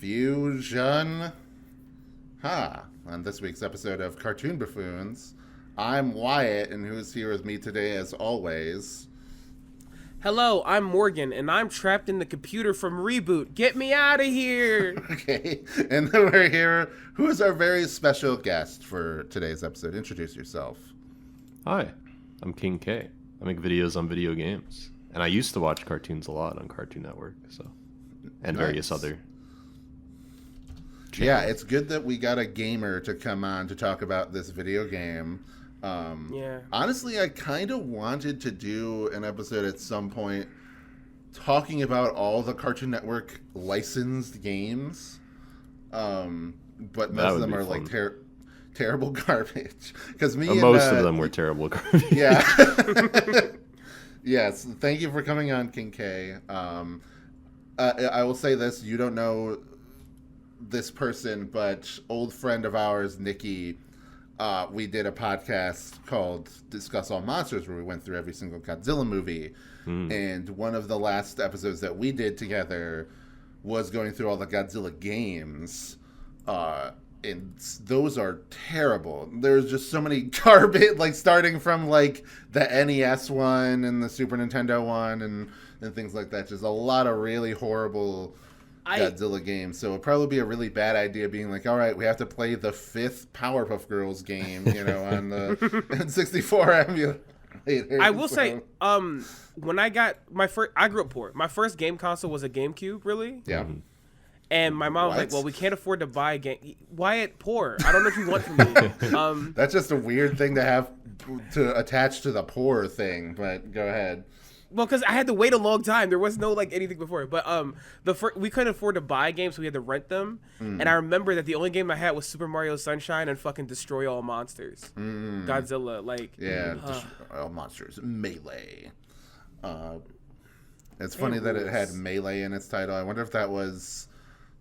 Fusion. On this week's episode of Cartoon Buffoons, I'm Wyatt, and who's here with me today as always? Hello, I'm Morgan, and I'm trapped in the computer from Reboot. Get me out of here! Okay, and then we're here. Who is our very special guest for today's episode? Introduce yourself. Hi, I'm King K. I make videos on video games, and I used to watch cartoons a lot on Cartoon Network, and various other channels. Yeah, it's good that we got a gamer to come on to talk about this video game. Honestly, I kind of wanted to do an episode at some point talking about all the Cartoon Network licensed games, but most of them are fun. Like terrible garbage. Because most of them were terrible garbage. Yeah. Yes. Thank you for coming on, King K. I will say this: you don't know this person, but old friend of ours, Nikki. We did a podcast called Discuss All Monsters, where we went through every single Godzilla movie. And one of the last episodes that we did together was going through all the Godzilla games. And those are terrible. There's just so many garbage, like starting from like the NES one and the Super Nintendo one and things like that. Just a lot of really horrible Godzilla games. So it'd probably be a really bad idea being like, all right, we have to play the 5th Powerpuff Girls game, on the N64 emulator. I will say, when I got I grew up poor. My first game console was a GameCube, really. Yeah. And my mom was like, well, we can't afford to buy a game. Wyatt, poor. I don't know what you want from me. That's just a weird thing to have to attach to the poor thing, but go ahead. Well, because I had to wait a long time. There was no anything before. But we couldn't afford to buy games, so we had to rent them. And I remember that the only game I had was Super Mario Sunshine and fucking Destroy All Monsters. Godzilla, Destroy All Monsters. Melee. It's funny that it had Melee in its title. I wonder if that was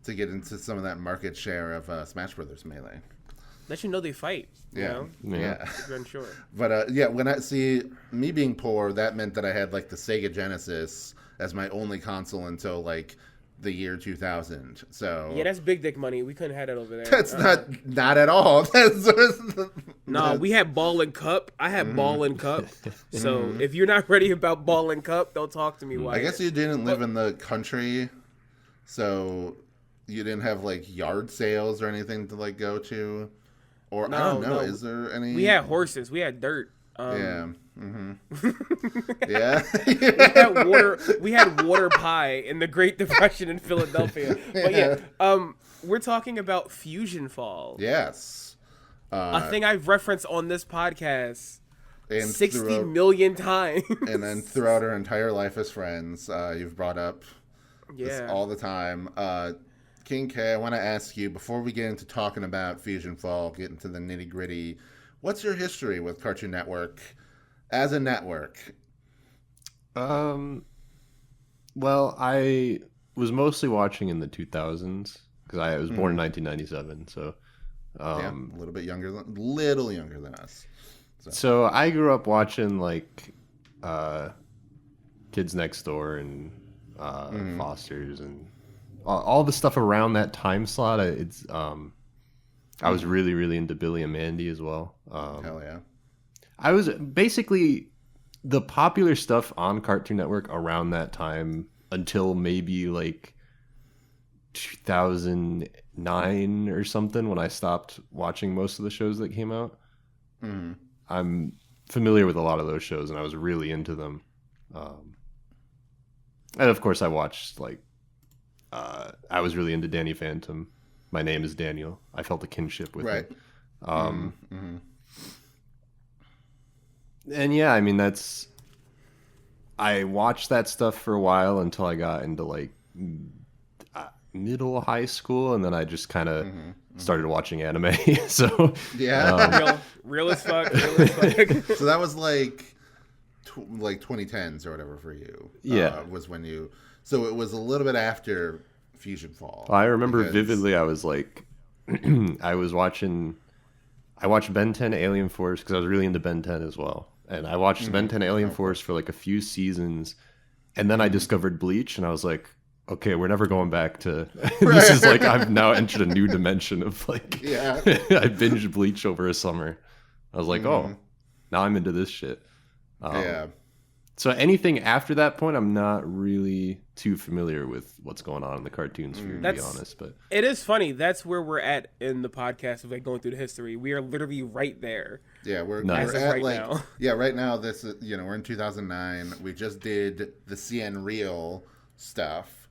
to get into some of that market share of Smash Brothers Melee. Let you know they fight. Yeah. I'm sure. But when I see me being poor, that meant that I had like the Sega Genesis as my only console until like the year 2000. So yeah, that's big dick money. We couldn't have that over there. That's not at all. No, we had Ball and Cup. I had Ball and Cup. So if you're not ready about Ball and Cup, don't talk to me. Wyatt. I guess you didn't live in the country, so you didn't have like yard sales or anything to like go to. Or I don't know. Is there any? We had horses. We had dirt. Yeah. Yeah. We had water pie in the Great Depression in Philadelphia. But yeah, we're talking about FusionFall. Yes. A thing I've referenced on this podcast and 60 million times. And then throughout our entire life as friends, you've brought up this all the time. King K, I want to ask you, before we get into talking about FusionFall, get into the nitty-gritty, what's your history with Cartoon Network as a network? Well, I was mostly watching in the 2000s, because I was born in 1997, so... a little younger than us. So I grew up watching, like, Kids Next Door and Foster's and... all the stuff around that time slot, I was really, really into Billy and Mandy as well. Hell yeah. I was basically the popular stuff on Cartoon Network around that time until maybe like 2009 or something when I stopped watching most of the shows that came out. I'm familiar with a lot of those shows and I was really into them. And of course I watched I was really into Danny Phantom. My name is Daniel. I felt a kinship with him. And yeah, I mean, I watched that stuff for a while until I got into like middle high school, and then I just kind of started watching anime. So yeah, real as fuck. So that was like 2010s or whatever for you. Yeah, was when you. So it was a little bit after FusionFall. I remember vividly. I was like, I watched Ben 10 Alien Force because I was really into Ben 10 as well. And I watched Ben 10 Alien Force for like a few seasons. And then I discovered Bleach and I was like, okay, we're never going back to this is like I've now entered a new dimension of like Yeah. I binged Bleach over a summer. I was like, oh, Mhm. now I'm into this shit. Yeah. So anything after that point, I'm not really too familiar with what's going on in the cartoon sphere, to be honest. But it is funny. That's where we're at in the podcast of like going through the history. We are literally right there. Yeah, we're Nice. at Right like now. yeah, right now this is we're in 2009. We just did the CN Real stuff.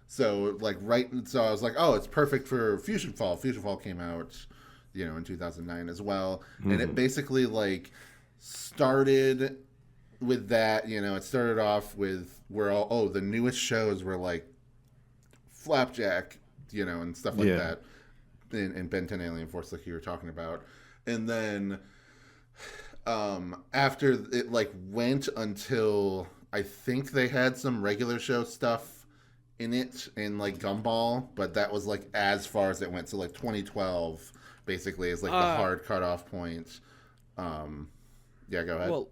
So like so I was like, oh, it's perfect for FusionFall. FusionFall came out, in 2009 as well, and it basically like started with that. It started off with the newest shows were like Flapjack, and stuff like that, and Ben 10 Alien Force, like you were talking about. And then after it like went until I think they had some regular show stuff in it in like Gumball, but that was like as far as it went. So like 2012 basically is like the hard cutoff point. Yeah, go ahead. Well,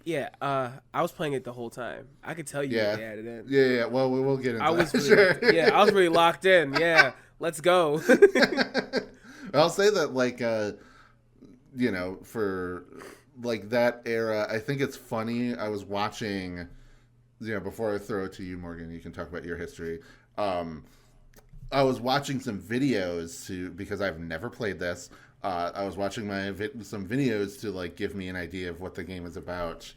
yeah, I was playing it the whole time. I could tell you what they added in. Yeah. Well, we'll get into I was that. really, Sure. I was really locked in. Yeah, let's go. I'll say that like for like that era, I think it's funny. I was watching, before I throw it to you, Morgan, you can talk about your history. I was watching some videos because I've never played this. I was watching some videos to like give me an idea of what the game is about,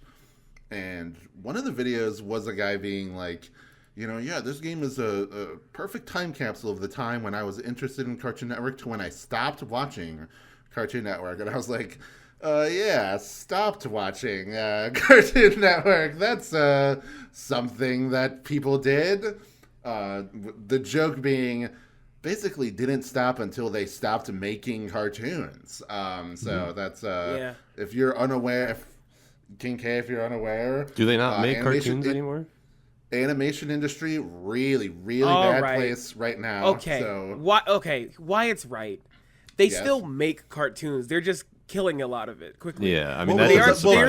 and one of the videos was a guy being like, this game is a perfect time capsule of the time when I was interested in Cartoon Network to when I stopped watching Cartoon Network. And I was like, stopped watching Cartoon Network. That's something that people did. The joke being basically didn't stop until they stopped making cartoons. So that's if you're unaware, King K, if you're unaware, do they not make cartoons anymore? Animation industry really bad place right now. Okay. So Why it's right. They still make cartoons. They're just killing a lot of it quickly. Yeah, I mean,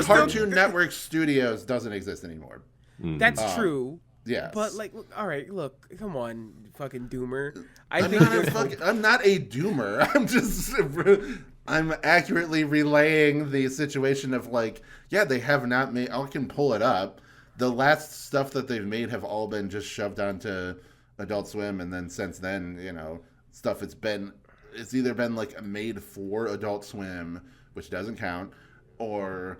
Cartoon Network Studios doesn't exist anymore. That's true. Yes. But like, all right, look, come on, fucking doomer. I'm not a doomer. I'm accurately relaying the situation of like, they have not made. I can pull it up. The last stuff that they've made have all been just shoved onto Adult Swim, and then since then, stuff it's either been like made for Adult Swim, which doesn't count, or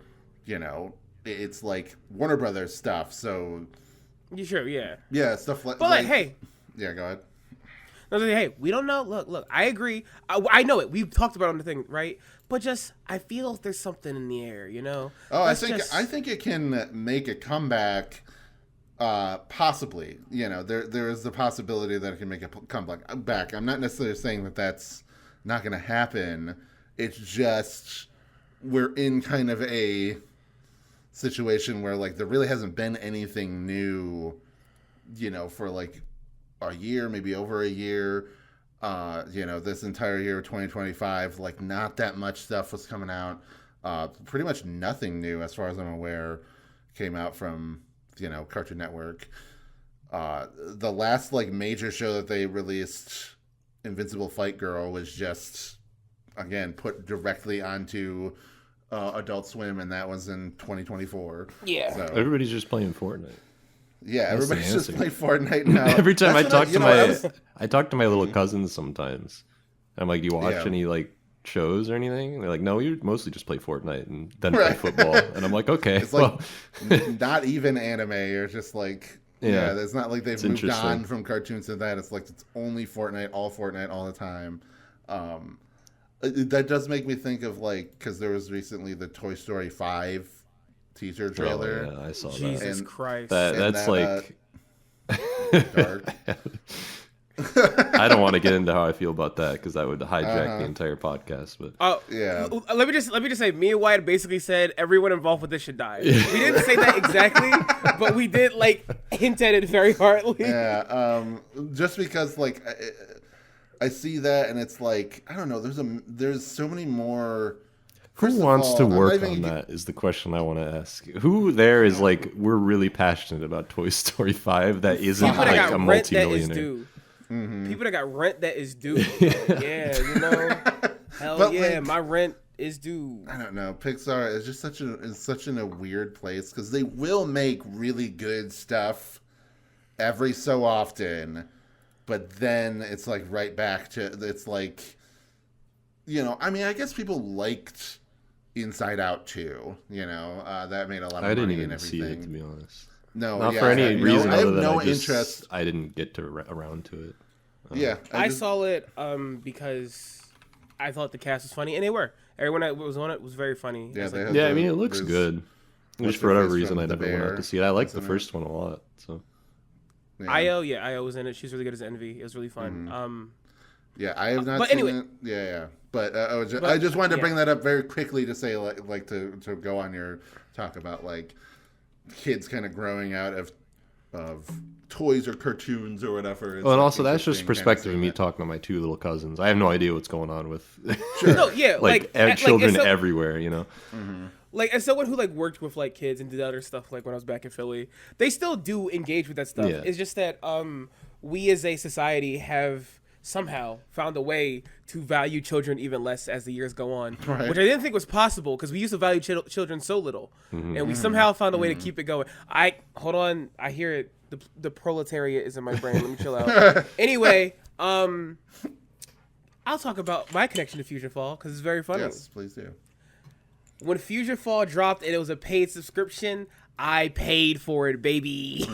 it's like Warner Brothers stuff. So you sure? Yeah. Yeah, stuff like. But hey. Yeah, go ahead. No, hey, we don't know. Look. I agree. I know it. We've talked about it on the thing, right? But just, I feel there's something in the air, Oh, I think it can make a comeback. Possibly, there is the possibility that it can make a comeback. I'm not necessarily saying that that's not going to happen. It's just we're in kind of a situation where like there really hasn't been anything new, for like a year, maybe over a year. This entire year of 2025, like not that much stuff was coming out. Pretty much nothing new, as far as I'm aware, came out from Cartoon Network. The last like major show that they released, Invincible Fight Girl, was just again put directly onto Adult Swim, and that was in 2024. Yeah, so everybody's just playing Fortnite. Yeah, everybody's just playing Fortnite now. Every time I talk to my little cousins sometimes. I'm like, do you watch any like shows or anything? And they're like, no, you mostly just play Fortnite and then play football. And I'm like, okay. It's like not even anime, or just like it's not like they've moved on from cartoons to that. It's like it's only Fortnite all the time. That does make me think of like, because there was recently the Toy Story 5 teaser trailer. Oh, yeah, I saw that. Jesus Christ. That's like dark. I don't want to get into how I feel about that because that would hijack the entire podcast. But let me just say, me and Wyatt basically said everyone involved with this should die. We didn't say that exactly, but we did like hint at it very hardly. Yeah, just because like I see that, and it's like, I don't know. There's so many more Who First of wants all, to I'm not work even on gonna that is the question I want to ask. Who there is like, we're really passionate about Toy Story 5 that isn't People that like got a rent that is multimillionaire? due. People that got rent that is due. Yeah, you know. Hell But, yeah, like, my rent is due. I don't know. Pixar is just such in a weird place because they will make really good stuff every so often, but then it's like right back to it's like, you know. I mean, I guess people liked Inside Out too. You know, that made a lot of I didn't money and even see everything. it, to be honest. No, Not yeah, for any I have reason I have other than no I just interest. I didn't get to around to it. Yeah, I saw it because I thought the cast was funny, and they were. Everyone that was on it was very funny. Yeah, It's they like, had Yeah, I mean, it looks there's- good. what's Just for her whatever face reason, from I The never went Bear, out to see it. I liked the isn't it? first one a lot. So Yeah. Io was in it. She's really good as Envy. It was really fun. Yeah, I have not but seen anyway. it. Yeah. But, But, I just wanted to yeah. bring that up very quickly to say, like to go on your talk about, like, kids kind of growing out of toys or cartoons or whatever. It's well, and like also that's just interesting perspective of kinda me seeing talking to my two little cousins. I have no idea what's going on with No, yeah, children as everywhere. You know, like as someone who like worked with like kids and did other stuff like when I was back in Philly, they still do engage with that stuff. Yeah. It's just that we as a society have somehow found a way to value children even less as the years go on, Right. which I didn't think was possible because we used to value children so little, and we somehow found a way to keep it going. Hold on, I hear it. The proletariat is in my brain. Let me chill out. Anyway, I'll talk about my connection to FusionFall because it's very funny. Yes, please do. When FusionFall dropped and it was a paid subscription, I paid for it, baby.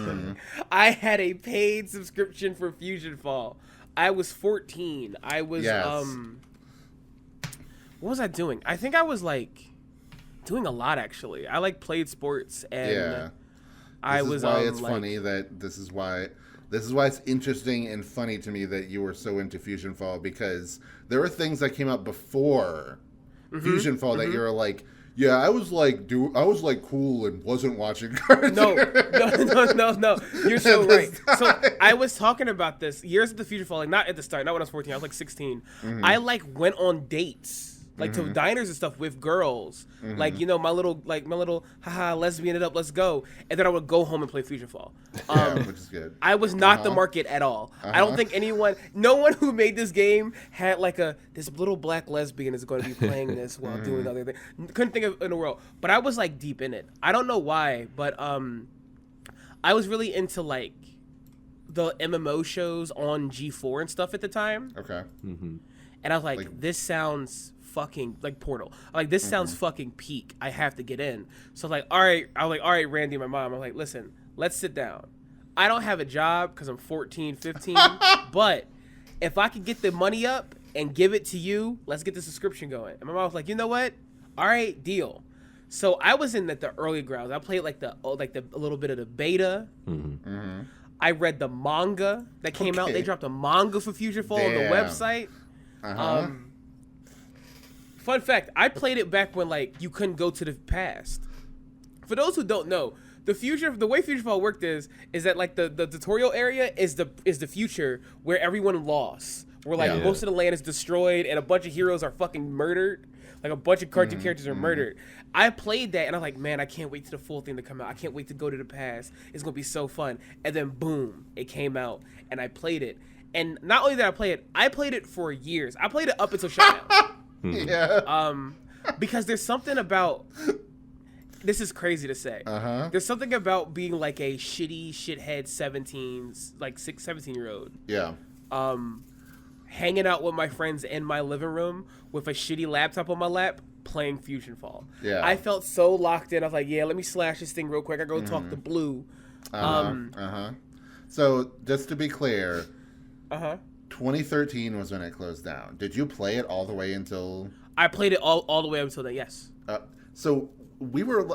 I had a paid subscription for FusionFall. I was 14. I was Yes. what was I doing? I think I was like doing a lot actually. I like played sports and Yeah. I This was is why it's like, funny that this is why it's interesting and funny to me that you were so into FusionFall because there were things that came out before FusionFall that you were like, yeah, I was like cool and wasn't watching cartoons. No. You're so right. So I was talking about this years at the FusionFall, like not at the start, not when I was 14. I was like 16. I like went on dates, like to diners and stuff with girls, like you know my little haha lesbian it up, let's go, and then I would go home and play FusionFall. Yeah, which is good. I was not the market at all. I don't think no one who made this game had like this little black lesbian is going to be playing this while doing other things. Couldn't think of it in the world, but I was like deep in it. I don't know why, but I was really into like the MMO shows on G4 and stuff at the time, Okay. and I was like, this sounds fucking like Portal. Like this sounds fucking peak. I have to get in. So like, all right, Randy, my mom. I'm like, listen, let's sit down. I don't have a job because I'm 14, 15, but if I could get the money up and give it to you, let's get the subscription going. And my mom was like, you know what? All right, deal. So I was in the early grounds. I played like a little bit of the beta. I read the manga that came out. They dropped a manga for FusionFall on the website. Fun fact, I played it back when like you couldn't go to the past. For those who don't know, the way FusionFall worked is that like the tutorial area is the future where everyone lost. Where like most of the land is destroyed and a bunch of heroes are fucking murdered. Like a bunch of cartoon characters are murdered. I played that and I'm like, man, I can't wait to the full thing to come out. I can't wait to go to the past. It's gonna be so fun. And then boom, it came out and I played it. And not only did I played it for years. I played it up until shutdown. Yeah. Because there's something about this is crazy to say. There's something about being like a shithead 17-year-old. Yeah. Hanging out with my friends in my living room with a shitty laptop on my lap playing FusionFall. Yeah. I felt so locked in. I was like, yeah, let me slash this thing real quick. I go talk to Blue. So just to be clear, 2013 2013 was when it closed down. Did you play it all the way until? I played it all the way up until then. Yes. So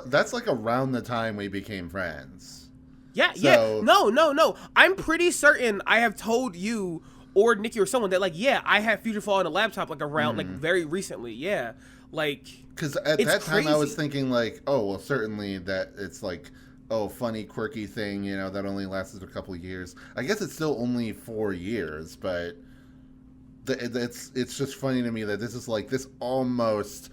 that's like around the time we became friends. Yeah. So- No. I'm pretty certain I have told you or Nikki or someone that like, yeah, I had FusionFall on a laptop like around like very recently. Yeah. Like, Because at it's that time I was crazy. thinking like, oh, well, certainly that it's like, oh, funny, quirky thing, you know, that only lasted a couple of years. I guess it's still only 4 years, but it's just funny to me that this is like this almost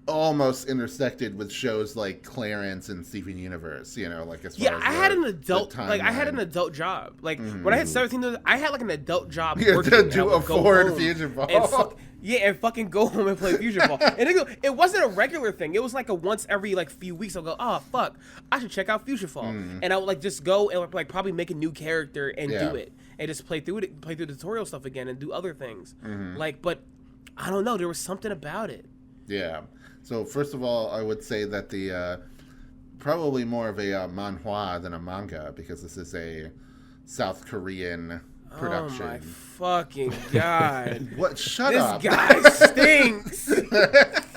almost intersected with shows like Clarence and Steven Universe, you know, like as far Yeah, as I had an adult, like I had an timeline. adult job. Like when I had 17, I had like an adult job. You working, had and I to would go afford home FusionFall. and fucking go home and play FusionFall. And it wasn't a regular thing. It was like a once every like few weeks. I'll go, oh fuck, I should check out FusionFall, and I would like just go and like probably make a new character and do it, and just play through the tutorial stuff again, and do other things. Like, but I don't know, there was something about it. Yeah. So first of all, I would say that the probably more of a manhwa than a manga, because this is a South Korean production. Oh my fucking god! What? Shut This up! guy stinks.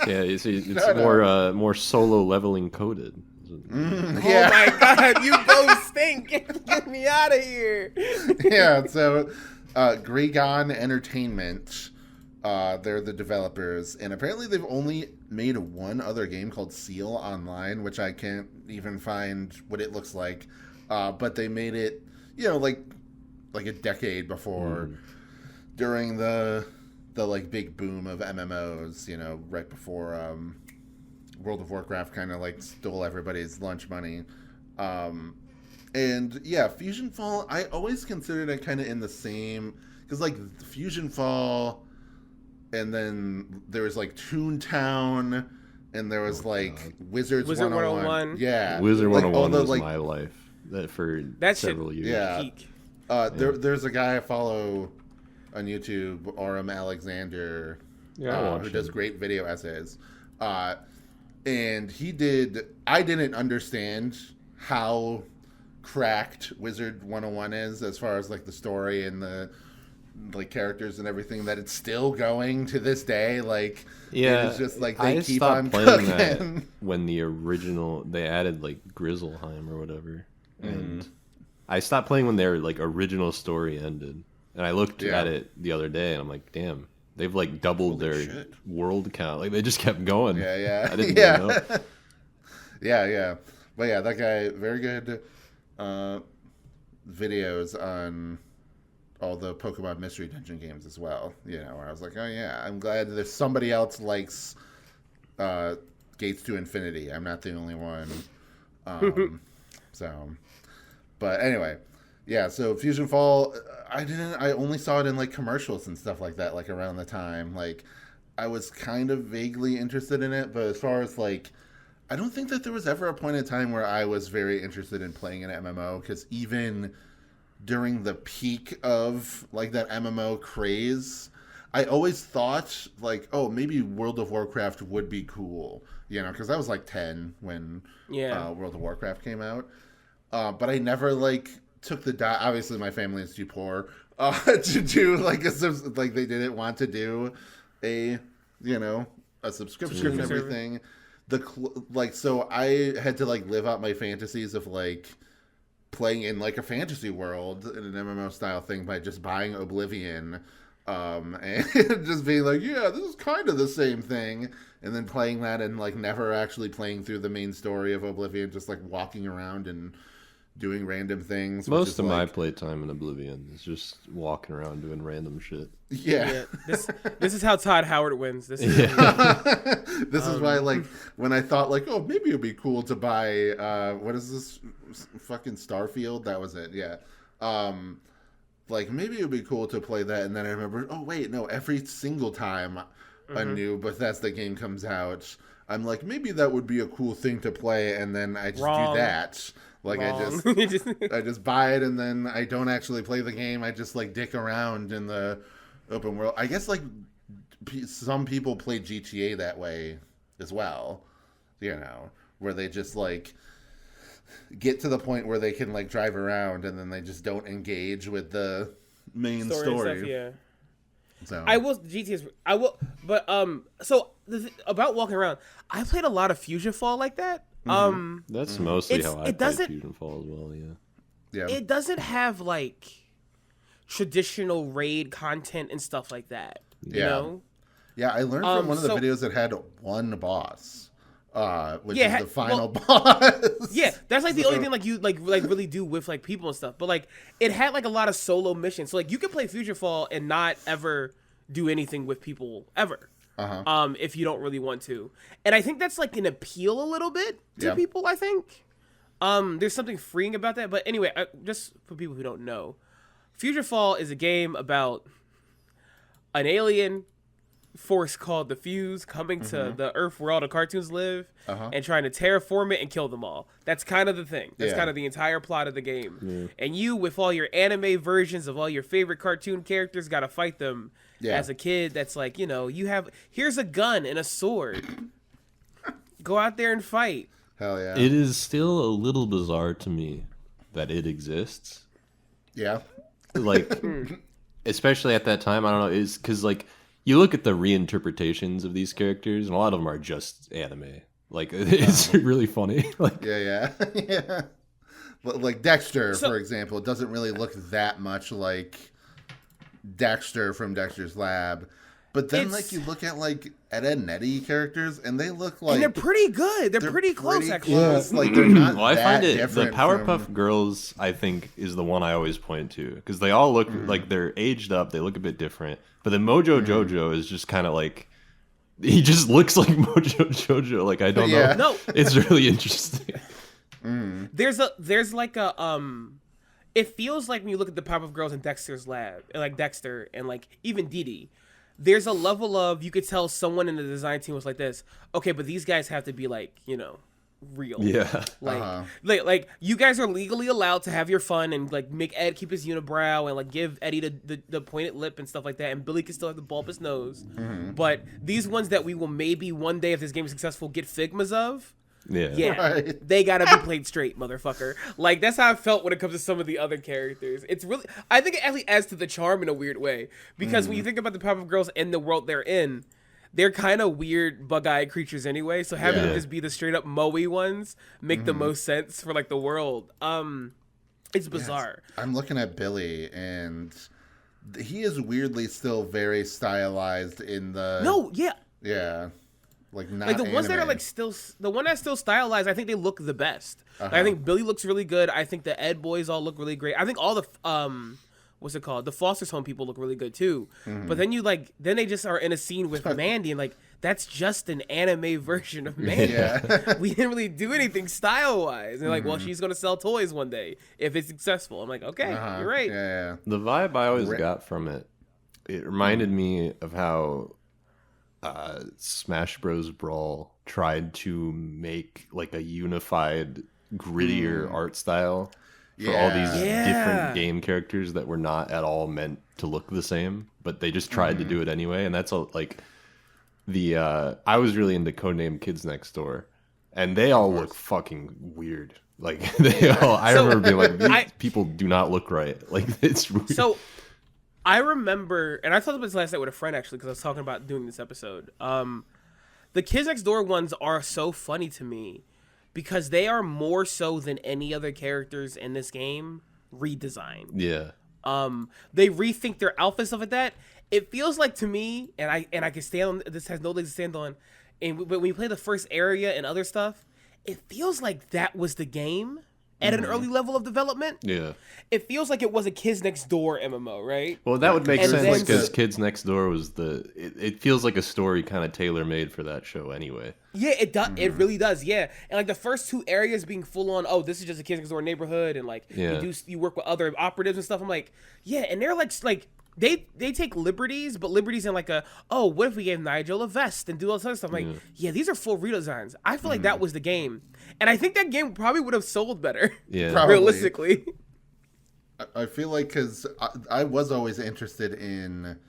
Yeah, you see, it's more solo leveling coded. Yeah. Oh my god, you both stink! Get me out of here! Yeah. So, Gregon Entertainment. They're the developers, and apparently they've only made one other game called Seal Online, which I can't even find what it looks like. But they made it, you know, like a decade before, during the like big boom of MMOs, you know, right before World of Warcraft kind of like stole everybody's lunch money. And yeah, FusionFall, I always considered it kind of in the same, because like FusionFall. And then there was like Toontown, and there was like Wizard 101. Yeah, Wizard like, 101 was like, my life for That several shit- years. Yeah. Peak. There's a guy I follow on YouTube, Aurum Alexander, who does great video essays. And I didn't understand how cracked Wizard 101 is as far as like the story and the like characters and everything, that it's still going to this day. Like, Yeah, it's just like they I keep stopped on playing cooking. that when the original they added like Grizzleheim or whatever, and I stopped playing when their like original story ended. And I looked at it the other day, and I'm like, damn, they've like doubled their world count. Like they just kept going. Yeah. I didn't even know. Yeah. But yeah, that guy, very good videos on all the Pokemon Mystery Dungeon games as well. You know, where I was like, oh yeah, I'm glad there's somebody else likes Gates to Infinity. I'm not the only one. But anyway, yeah. So FusionFall, I only saw it in like commercials and stuff like that, like around the time. Like, I was kind of vaguely interested in it, but as far as like, I don't think that there was ever a point in time where I was very interested in playing an MMO, because even during the peak of like that MMO craze, I always thought like, oh, maybe World of Warcraft would be cool, you know, because I was like 10 when World of Warcraft came out. But I never like took the dive. Obviously, my family is too poor to do like like they didn't want to do a subscription and everything. So I had to like live out my fantasies of like playing in like a fantasy world in an MMO style thing by just buying Oblivion, and just being like, yeah, this is kind of the same thing, and then playing that and like never actually playing through the main story of Oblivion, just like walking around and doing random things. Most of my playtime in Oblivion is just walking around doing random shit. Yeah. This is how Todd Howard wins. This is this is why, like, when I thought, like, oh, maybe it'd be cool to buy, what is this, fucking Starfield? That was it, yeah. Like, maybe it'd be cool to play that, and then I remember, oh, wait, no, every single time a new Bethesda game comes out, I'm like, maybe that would be a cool thing to play, and then I just do that. Like, Wrong. I just buy it, and then I don't actually play the game. I just, like, dick around in the open world. I guess, like, some people play GTA that way as well, you know, where they just, like, get to the point where they can, like, drive around, and then they just don't engage with the main story. Stuff, yeah. So So about walking around, I played a lot of FusionFall like that. That's mostly how I play doesn't- FusionFall as well. Yeah. It doesn't have like traditional raid content and stuff like that. You know? Yeah, I learned from one of the so- videos that had one boss, which is the final boss. Yeah, that's like the only thing like you like really do with like people and stuff. But like it had like a lot of solo missions. So like you can play FusionFall and not ever do anything with people ever. if you don't really want to. And I think that's like an appeal a little bit to people, I think. There's something freeing about that. But anyway, just for people who don't know, FusionFall is a game about an alien force called the Fuse coming to the Earth where all the cartoons live and trying to terraform it and kill them all. That's kind of the thing. That's kind of the entire plot of the game. And you, with all your anime versions of all your favorite cartoon characters, got to fight them as a kid. That's like, you know, here's a gun and a sword. Go out there and fight. Hell yeah. It is still a little bizarre to me that it exists. Yeah. Like, especially at that time, I don't know, is because, like, you look at the reinterpretations of these characters, and a lot of them are just anime. Like, it's really funny. Like, yeah. Like Dexter, for example, doesn't really look that much like Dexter from Dexter's Lab. But then, like, you look at, like, Ed, and Eddie characters, and they look like... And they're pretty good. They're pretty close, actually. Yeah. Like, they're not well, I find it... The Powerpuff Girls, I think, is the one I always point to. Because they all look like they're aged up. They look a bit different. But then Mojo Jojo is just kind of like... He just looks like Mojo Jojo. Like, I don't know. No. It's really interesting. There's like a... It feels like when you look at the Powerpuff Girls in Dexter's Lab, and like Dexter, and like even Dee Dee, there's a level of, you could tell someone in the design team was like this, okay, but these guys have to be like, you know, real. Yeah. Like you guys are legally allowed to have your fun and like make Ed keep his unibrow and like give Eddie the pointed lip and stuff like that, and Billy can still have the bulbous nose. But these ones that we will maybe one day, if this game is successful, get Figmas of. They gotta be played straight, motherfucker. Like, that's how I felt when it comes to some of the other characters. It's really, I think it actually adds to the charm in a weird way, because when you think about the Powerpuff Girls and the world they're in, they're kind of weird bug-eyed creatures anyway. So having them just be the straight up moe ones make the most sense for like the world. It's bizarre. I'm looking at Billy, and he is weirdly still very stylized in the. Yeah. Like, not like the ones anime. that are like still, the one that's still stylized, I think they look the best. Like, I think Billy looks really good. I think the Ed boys all look really great. I think all the what's it called? The Foster's Home people look really good too. But then then they just are in a scene with Mandy, and like, that's just an anime version of Mandy. We didn't really do anything style wise. And like, well, she's gonna sell toys one day if it's successful. I'm like, okay, you're right. The vibe I always got from it reminded me of how Smash Bros. Brawl tried to make like a unified, grittier art style for all these different game characters that were not at all meant to look the same, but they just tried to do it anyway. And that's like the I was really into Codename Kids Next Door, and they all look fucking weird. Like, they all, I remember being like, these people do not look right. Like, it's weird. So I remember, and I thought about this last night with a friend actually, because I was talking about doing this episode. The Kids Next Door ones are so funny to me because they are more so than any other characters in this game redesigned. Yeah. They rethink their outfits, stuff like that. It feels like to me, and I can stand on this, has no legs to stand on. And when you play the first area and other stuff, it feels like that was the game at an early level of development. Yeah. It feels like it was a Kids Next Door MMO, right? Well, that would make sense because Kids Next Door was it feels like a story kind of tailor-made for that show anyway. Yeah, it does. It really does. Yeah. And like the first two areas being full on, oh, this is just a Kids Next Door neighborhood, and like you work with other operatives and stuff. I'm like, yeah, and they're like they take liberties, but liberties in like what if we gave Nigel a vest and do all this other stuff? I'm like, yeah, these are full redesigns. I feel like that was the game. And I think that game probably would have sold better. Yeah. Realistically. I feel like, because I was always interested in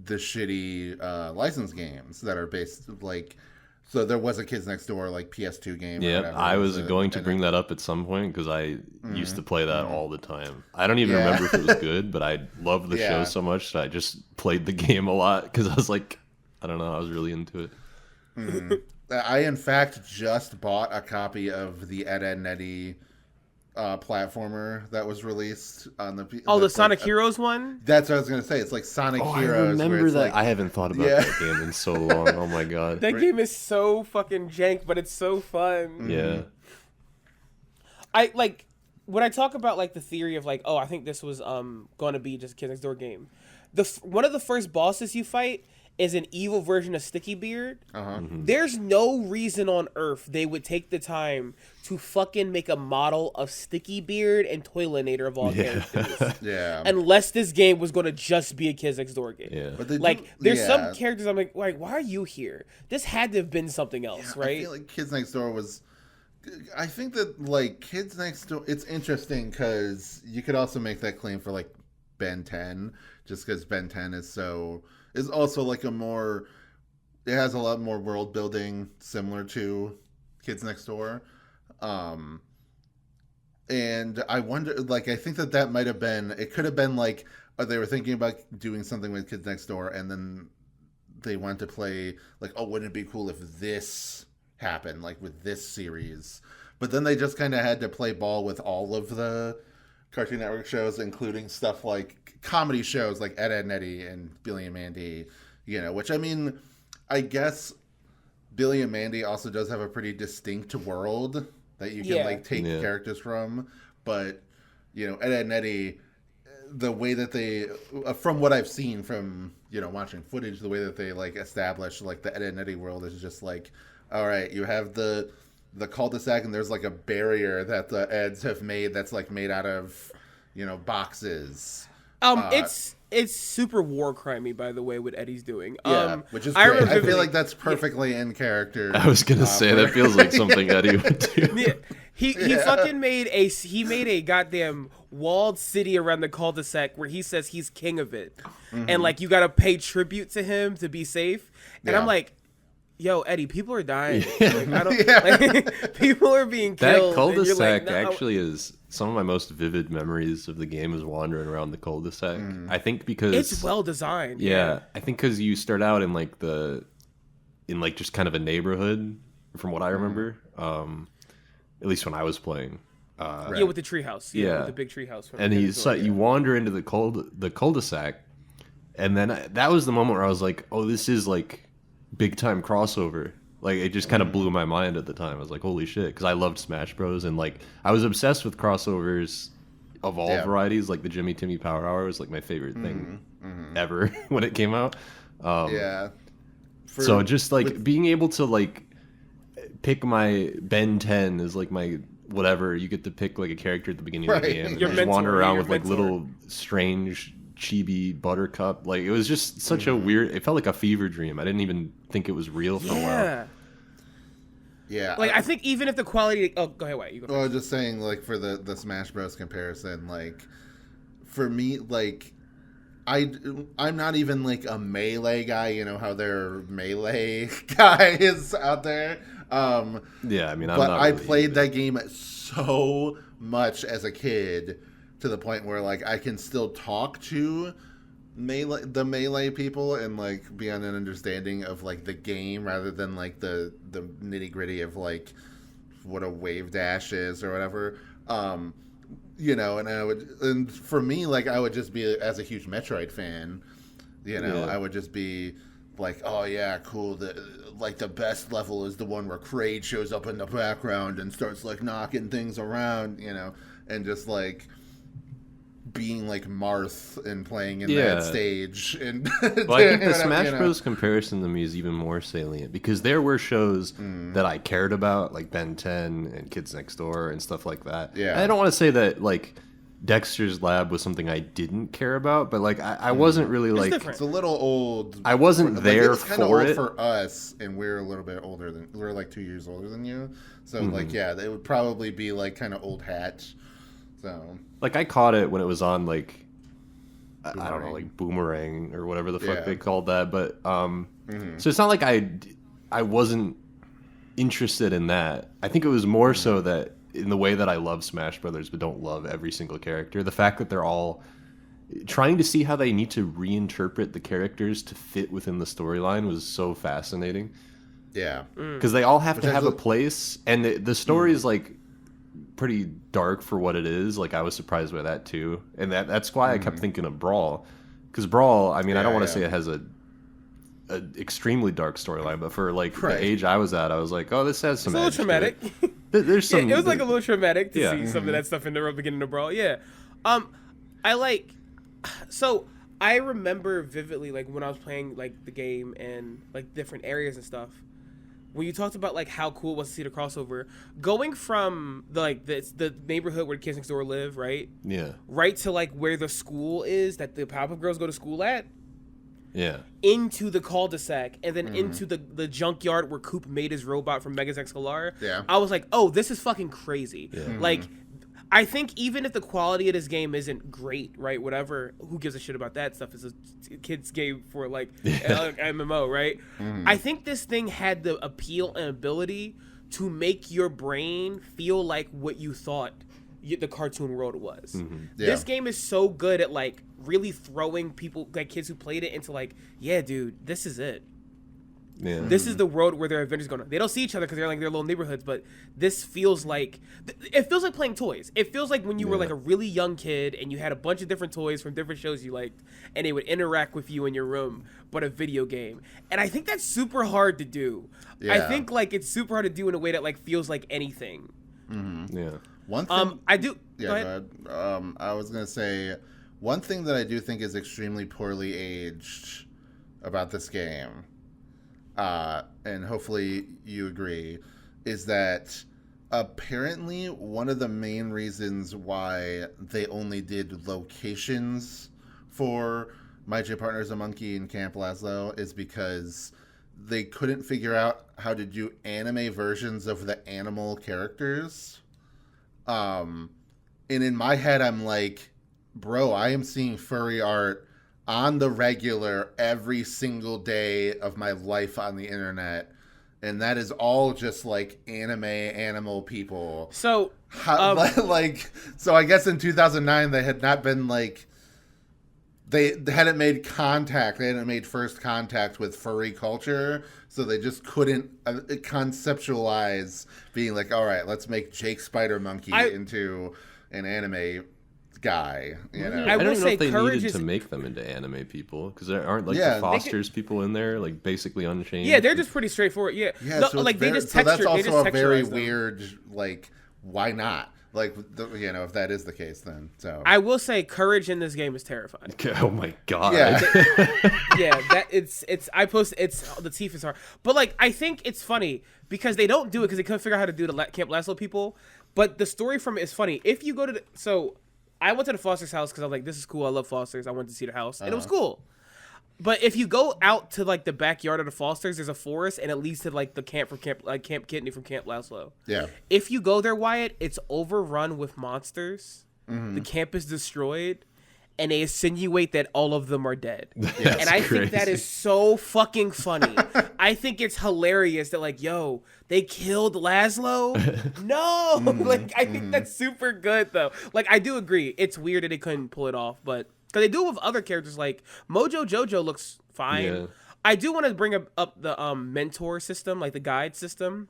the shitty license games that are based, like, so there was a Kids Next Door, like, PS2 game. Yeah, I was going to bring that up at some point because I used to play that all the time. I don't even remember if it was good, but I loved the show so much that I just played the game a lot because I was like, I don't know, I was really into it. I, in fact, just bought a copy of the Ed, Edd n Eddy platformer that was released on the Sonic Heroes one? That's what I was going to say. It's like Sonic Heroes. I remember that. Like, I haven't thought about that game in so long. Oh my god. That game is so fucking jank, but it's so fun. Yeah. I like when I talk about like the theory of like, I think this was going to be just a Kids Next Door game. One of the first bosses you fight is an evil version of Sticky Beard, Mm-hmm. there's no reason on earth they would take the time to fucking make a model of Sticky Beard and Toilinator of all characters. Yeah. Unless this game was going to just be a Kids Next Door game. Yeah. But they Like, do- there's yeah. some characters I'm like, why are you here? This had to have been something else, I right? feel like Kids Next Door was. I think that like Kids Next Door, it's interesting because you could also make that claim for like Ben 10, just because Ben 10 is also like a more. It has a lot more world building similar to Kids Next Door. And I wonder, like, I think that might have been, it could have been like, they were thinking about doing something with Kids Next Door, and then they wanted to play, like, oh, wouldn't it be cool if this happened, like, with this series? But then they just kind of had to play ball with all of the Cartoon Network shows, including stuff like comedy shows like Ed, Edd n Eddy and Billy and Mandy, which, I mean, I guess Billy and Mandy also does have a pretty distinct world that you can like take characters from, but Ed, Edd n Eddy, the way that they, from what I've seen from watching footage, the way that they like establish like the Ed, Edd n Eddy world is just like, all right, you have the cul-de-sac and there's like a barrier that the Eds have made that's like made out of boxes. It's super war crimey, by the way, what Eddie's doing. Which is great. I feel like that's perfectly in character. I was gonna say that feels like something Eddie would do. Yeah. He fucking made a goddamn walled city around the cul-de-sac where he says he's king of it, and like you gotta pay tribute to him to be safe. And I'm like, yo, Eddie, people are dying. Like, I don't, like, people are being killed. That cul-de-sac like, no. actually is some of my most vivid memories of the game is wandering around the cul-de-sac. I think because it's well designed. Yeah, I think because you start out in like just kind of a neighborhood, from what I remember. At least when I was playing. Yeah, with the treehouse. Yeah, with the big treehouse. And you wander into the cul-de-sac, and then that was the moment where I was like, oh, this is like big time crossover. Like, it just kind of blew my mind at the time. I was like, holy shit, because I loved Smash Bros. And like I was obsessed with crossovers of all varieties. Like the Jimmy Timmy Power Hour was like my favorite thing ever when it came out. So just like being able to like pick my Ben 10 as like my whatever, you get to pick like a character at the beginning of the game and just wander around with like little strange chibi Buttercup. Like, it was just such a weird, it felt like a fever dream. I didn't even think it was real for a while. Yeah. Like, I think even if the quality... Oh, go ahead, Wyatt. You go first. Well, I was just saying, like, for the Smash Bros. Comparison, like, for me, like, I'm not even, like, a Melee guy. You know how there are Melee guys out there? Yeah, I mean, but I played that game so much as a kid to the point where, like, I can still talk to the Melee people and, like, be on an understanding of, like, the game rather than, like, the nitty gritty of, like, what a wave dash is or whatever. And for me, like, I would just be, as a huge Metroid fan, I would just be like, oh yeah, cool. The best level is the one where Kraid shows up in the background and starts like knocking things around, and just like being like Marth and playing in that stage. And well, I think the Smash Bros. Comparison to me is even more salient because there were shows that I cared about, like Ben 10 and Kids Next Door and stuff like that. Yeah, and I don't want to say that like Dexter's Lab was something I didn't care about, but like I wasn't really like it's a little old. I wasn't there it's kind of for old it for us, and we're a little bit older than we're like 2 years older than you. So like it would probably be like kind of old hat. So like I caught it when it was on like I don't know, like Boomerang or whatever the fuck they called that, but so it's not like I wasn't interested in that. I think it was more so that in the way that I love Smash Brothers but don't love every single character, the fact that they're all trying to see how they need to reinterpret the characters to fit within the storyline was so fascinating. Yeah. Because they all have to have a place, and the story is like pretty dark for what it is. Like, I was surprised by that too, and that's why I kept thinking of Brawl, because Brawl, I mean, I don't want to say it has a extremely dark storyline, but for like the age I was at, I was like, oh, this has some. It's a little traumatic. There's some. It was like a little traumatic to see some of that stuff in the beginning of Brawl. Yeah, I like. So I remember vividly, like, when I was playing, like, the game and, like, different areas and stuff. When you talked about, like, how cool it was to see the crossover, going from, the neighborhood where the kids next door live, right? Yeah. Right to, like, where the school is that the Powerpuff Girls go to school at. Yeah. Into the cul-de-sac, and then into the junkyard where Coop made his robot from Megas XLR. Yeah. I was like, oh, this is fucking crazy. Yeah. Like, I think even if the quality of this game isn't great, right, whatever, who gives a shit about that stuff? It's a kid's game for, like, MMO, right? I think this thing had the appeal and ability to make your brain feel like what you thought the cartoon world was. This game is so good at, like, really throwing people, like, kids who played it into, like, yeah, dude, this is it. Yeah. This is the world where their adventures going on. They don't see each other because they're like their little neighborhoods, but this feels like it feels like playing toys. It feels like when you were like a really young kid and you had a bunch of different toys from different shows you liked, and they would interact with you in your room, but a video game. And I think that's super hard to do. Yeah. I think like it's super hard to do in a way that like feels like anything. Yeah. One thing I do. Yeah, go ahead. I was gonna say one thing that I do think is extremely poorly aged about this game, and hopefully you agree, is that apparently one of the main reasons why they only did locations for My J Partner's a Monkey and Camp Lazlo is because they couldn't figure out how to do anime versions of the animal characters. And in my head, I'm like, bro, I am seeing furry art on the regular every single day of my life on the internet. And that is all just like anime animal people. So, so I guess in 2009, they had not been like, they hadn't made contact. They hadn't made first contact with furry culture. So they just couldn't conceptualize being like, all right, let's make Jake Spider Monkey into an anime guy. You know? I don't even know if they Courage needed to make them into anime people because there aren't like the Foster's people in there, like basically Unchained. Yeah, they're just pretty straightforward. Yeah, yeah. no, So like they just textured. that's also they just a very texturized them. weird. Like, why not? Like, if that is the case, then so I will say, courage in this game is terrifying. Oh my god. Yeah. Yeah, that it's. I post it's the teeth is hard, but like I think it's funny because they don't do it because they couldn't figure out how to do the Camp Lazlo people. But the story from it is funny. If you go to I went to the Foster's house because I was like, this is cool. I love Foster's. I went to see their house, and it was cool. But if you go out to like the backyard of the Fosters, there's a forest, and it leads to like the Camp Kidney from Camp Lazlo. Yeah. If you go there, Wyatt, it's overrun with monsters. The camp is destroyed, and they insinuate that all of them are dead. Yeah, and I think that is so fucking funny. I think it's hilarious that like, yo, they killed Lazlo. No, like I think that's super good though. Like I do agree, it's weird that they couldn't pull it off, but. Because they do it with other characters, like Mojo Jojo looks fine. Yeah. I do want to bring up the mentor system, like the guide system.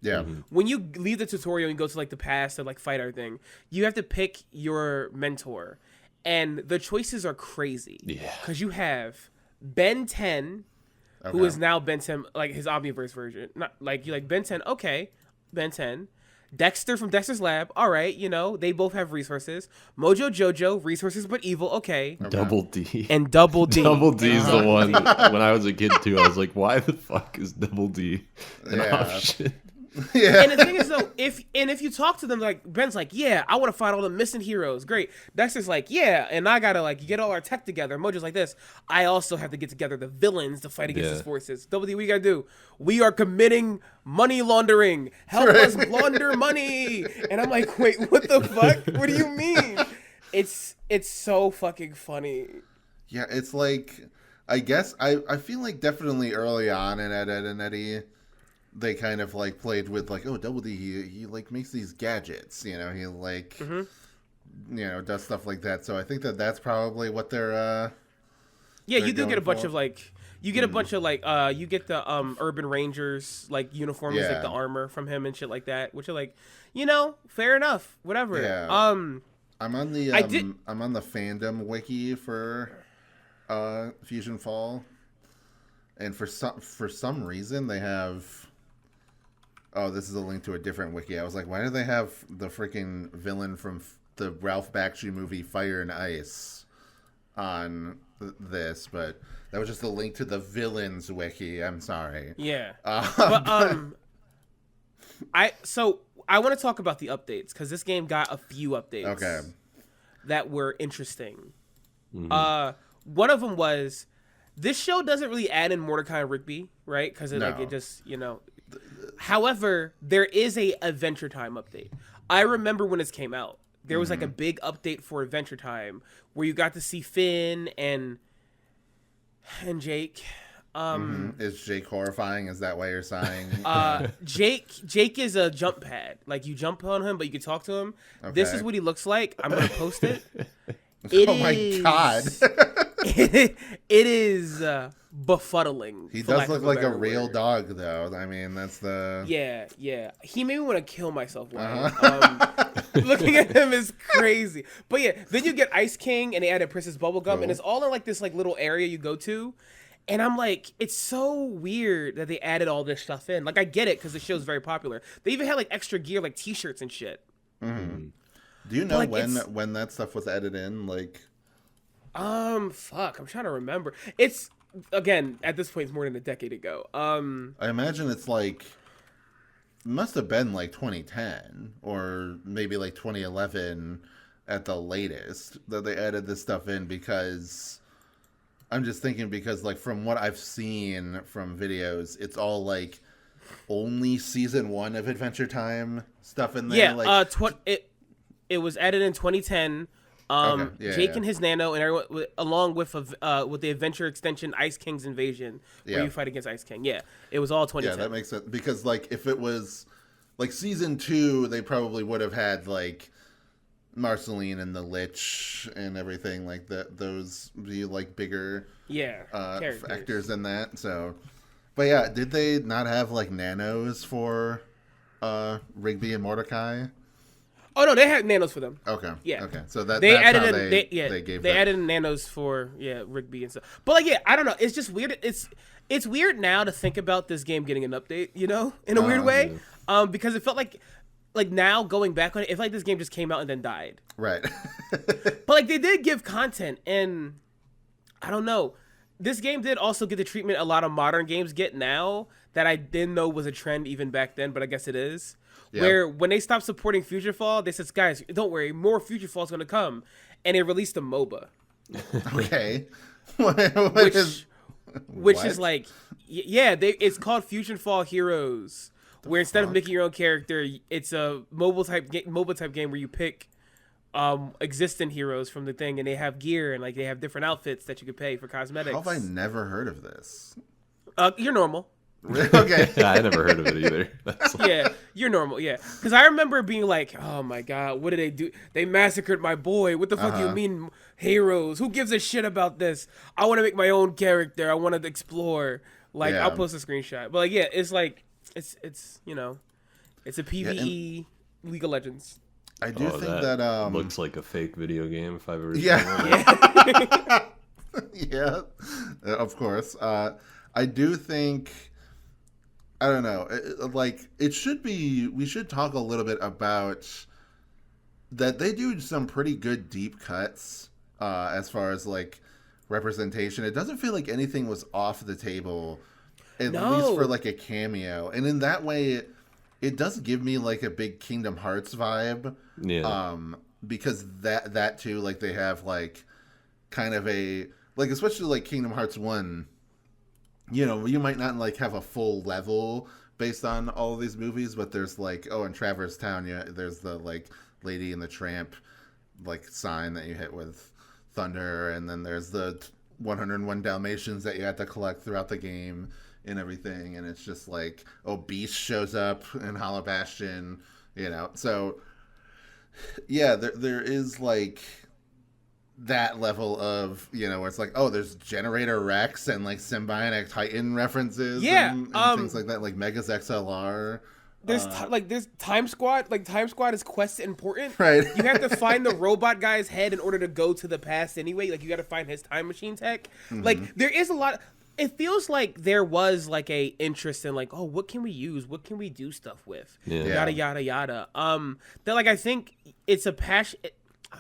Yeah. When you leave the tutorial and go to like the past or like fight everything, you have to pick your mentor. And the choices are crazy. Yeah. Because you have Ben 10, who is now Ben 10, like his Omniverse version. Not like you like Ben 10, okay, Ben 10. Dexter from Dexter's Lab, all right, you know, they both have resources. Mojo Jojo, resources but evil, okay. Double D. And Double D. Double D's the one. When I was a kid too, I was like, why the fuck is Double D an option? Yeah. And the thing is though, if you talk to them, like Ben's like, yeah, I want to find all the missing heroes. Great. Dexter's like, yeah, and I gotta like get all our tech together. Mojo's like this. I also have to get together the villains to fight against his forces. Double D, what you gotta do? We are committing money laundering. Help us launder money. And I'm like, wait, what the fuck? What do you mean? It's so fucking funny. Yeah, it's like I guess I feel like definitely early on in Ed, Edd and Eddy, they kind of like played with like, oh, Double D, he like makes these gadgets, you know, he like you know, does stuff like that. So I think that's probably what they're you do get a bunch of like you get a bunch of like you get the Urban Rangers like uniforms, like the armor from him and shit like that, which are like, you know, fair enough, whatever. Yeah. I'm on the I'm on the fandom wiki for FusionFall, and for some reason they have. Oh, this is a link to a different wiki. I was like, why do they have the freaking villain from the Ralph Bakshi movie Fire and Ice on this, but that was just a link to the villains wiki. I'm sorry. Yeah. But I want to talk about the updates because this game got a few updates that were interesting. Mm-hmm. One of them was this show doesn't really add in Mordecai and Rigby, right? Because it just, However, there is a Adventure Time update. I remember when this came out. There was like a big update for Adventure Time where you got to see Finn and Jake. Is Jake horrifying? Is that why you're sighing? Jake is a jump pad. Like you jump on him, but you can talk to him. Okay. This is what he looks like. I'm gonna post it. My god! it is befuddling. He does look like a real dog, though. I mean, that's the yeah. He made me want to kill myself. Looking at him is crazy. But yeah, then you get Ice King, and they added Princess Bubblegum, and it's all in like this like little area you go to. And I'm like, it's so weird that they added all this stuff in. Like, I get it because the show's very popular. They even had like extra gear, like T-shirts and shit. Mm-hmm. Do you know when that stuff was added in? Like, fuck, I'm trying to remember. It's again at this point, it's more than a decade ago. I imagine it's like must have been like 2010 or maybe like 2011 at the latest that they added this stuff in because. I'm just thinking because, like, from what I've seen from videos, it's all, like, only season 1 of Adventure Time stuff in there. Yeah, like, it was added in 2010. Jake and his Nano, and everyone, along with the Adventure extension, Ice King's Invasion, where you fight against Ice King. Yeah, it was all 2010. Yeah, that makes sense. Because, like, if it was, like, season 2, they probably would have had, like, Marceline and the Lich and everything like that. Those be like bigger, actors in that. So, but yeah, did they not have like nanos for Rigby and Mordecai? Oh no, they had nanos for them. Okay, yeah, okay. So that's added how they added in nanos for Rigby and stuff. But like I don't know. It's just weird. It's weird now to think about this game getting an update. In a weird way, because it felt like. Like now going back on it, it's like this game just came out and then died. Right. But like they did give content, and I don't know. This game did also get the treatment a lot of modern games get now that I didn't know was a trend even back then, but I guess it is. Yeah. Where when they stopped supporting FusionFall, they said, "Guys, don't worry, more FusionFall is going to come," and they released a MOBA. Okay. Which is like, it's called FusionFall Heroes. Where instead of making your own character, it's a mobile type game where you pick existing heroes from the thing, and they have gear and like they have different outfits that you could pay for cosmetics. How have I never heard of this? You're normal. Okay. Yeah, I never heard of it either. Yeah, you're normal. Yeah, because I remember being like, "Oh my god, what did they do? They massacred my boy. What the fuck do you mean heroes? Who gives a shit about this? I want to make my own character. I want to explore. Like, I'll post a screenshot. But like, yeah, it's like." It's it's a PvE League of Legends. I do think that looks like a fake video game if I've ever seen one. Yeah, of course. I do think I don't know. It should be. We should talk a little bit about that. They do some pretty good deep cuts as far as like representation. It doesn't feel like anything was off the table. At least for like a cameo, and in that way, it does give me like a big Kingdom Hearts vibe. Yeah. Because that too, like they have like kind of a like especially like Kingdom Hearts 1. You might not like have a full level based on all of these movies, but there's like in Traverse Town, there's the like Lady and the Tramp like sign that you hit with thunder, and then there's the 101 Dalmatians that you have to collect throughout the game. And everything, and it's just like, Beast shows up in Hollow Bastion, So, yeah, there is like that level of where it's like, there's Generator Rex and like Symbionic Titan references, and things like that, like Megas XLR. There's there's Time Squad. Like Time Squad is quest important. Right. You have to find the robot guy's head in order to go to the past anyway. Like you got to find his time machine tech. Mm-hmm. Like there is a lot. It feels like there was like a interest in like, what can we use? What can we do stuff with? Yada yada yada. That like I think it's a passion.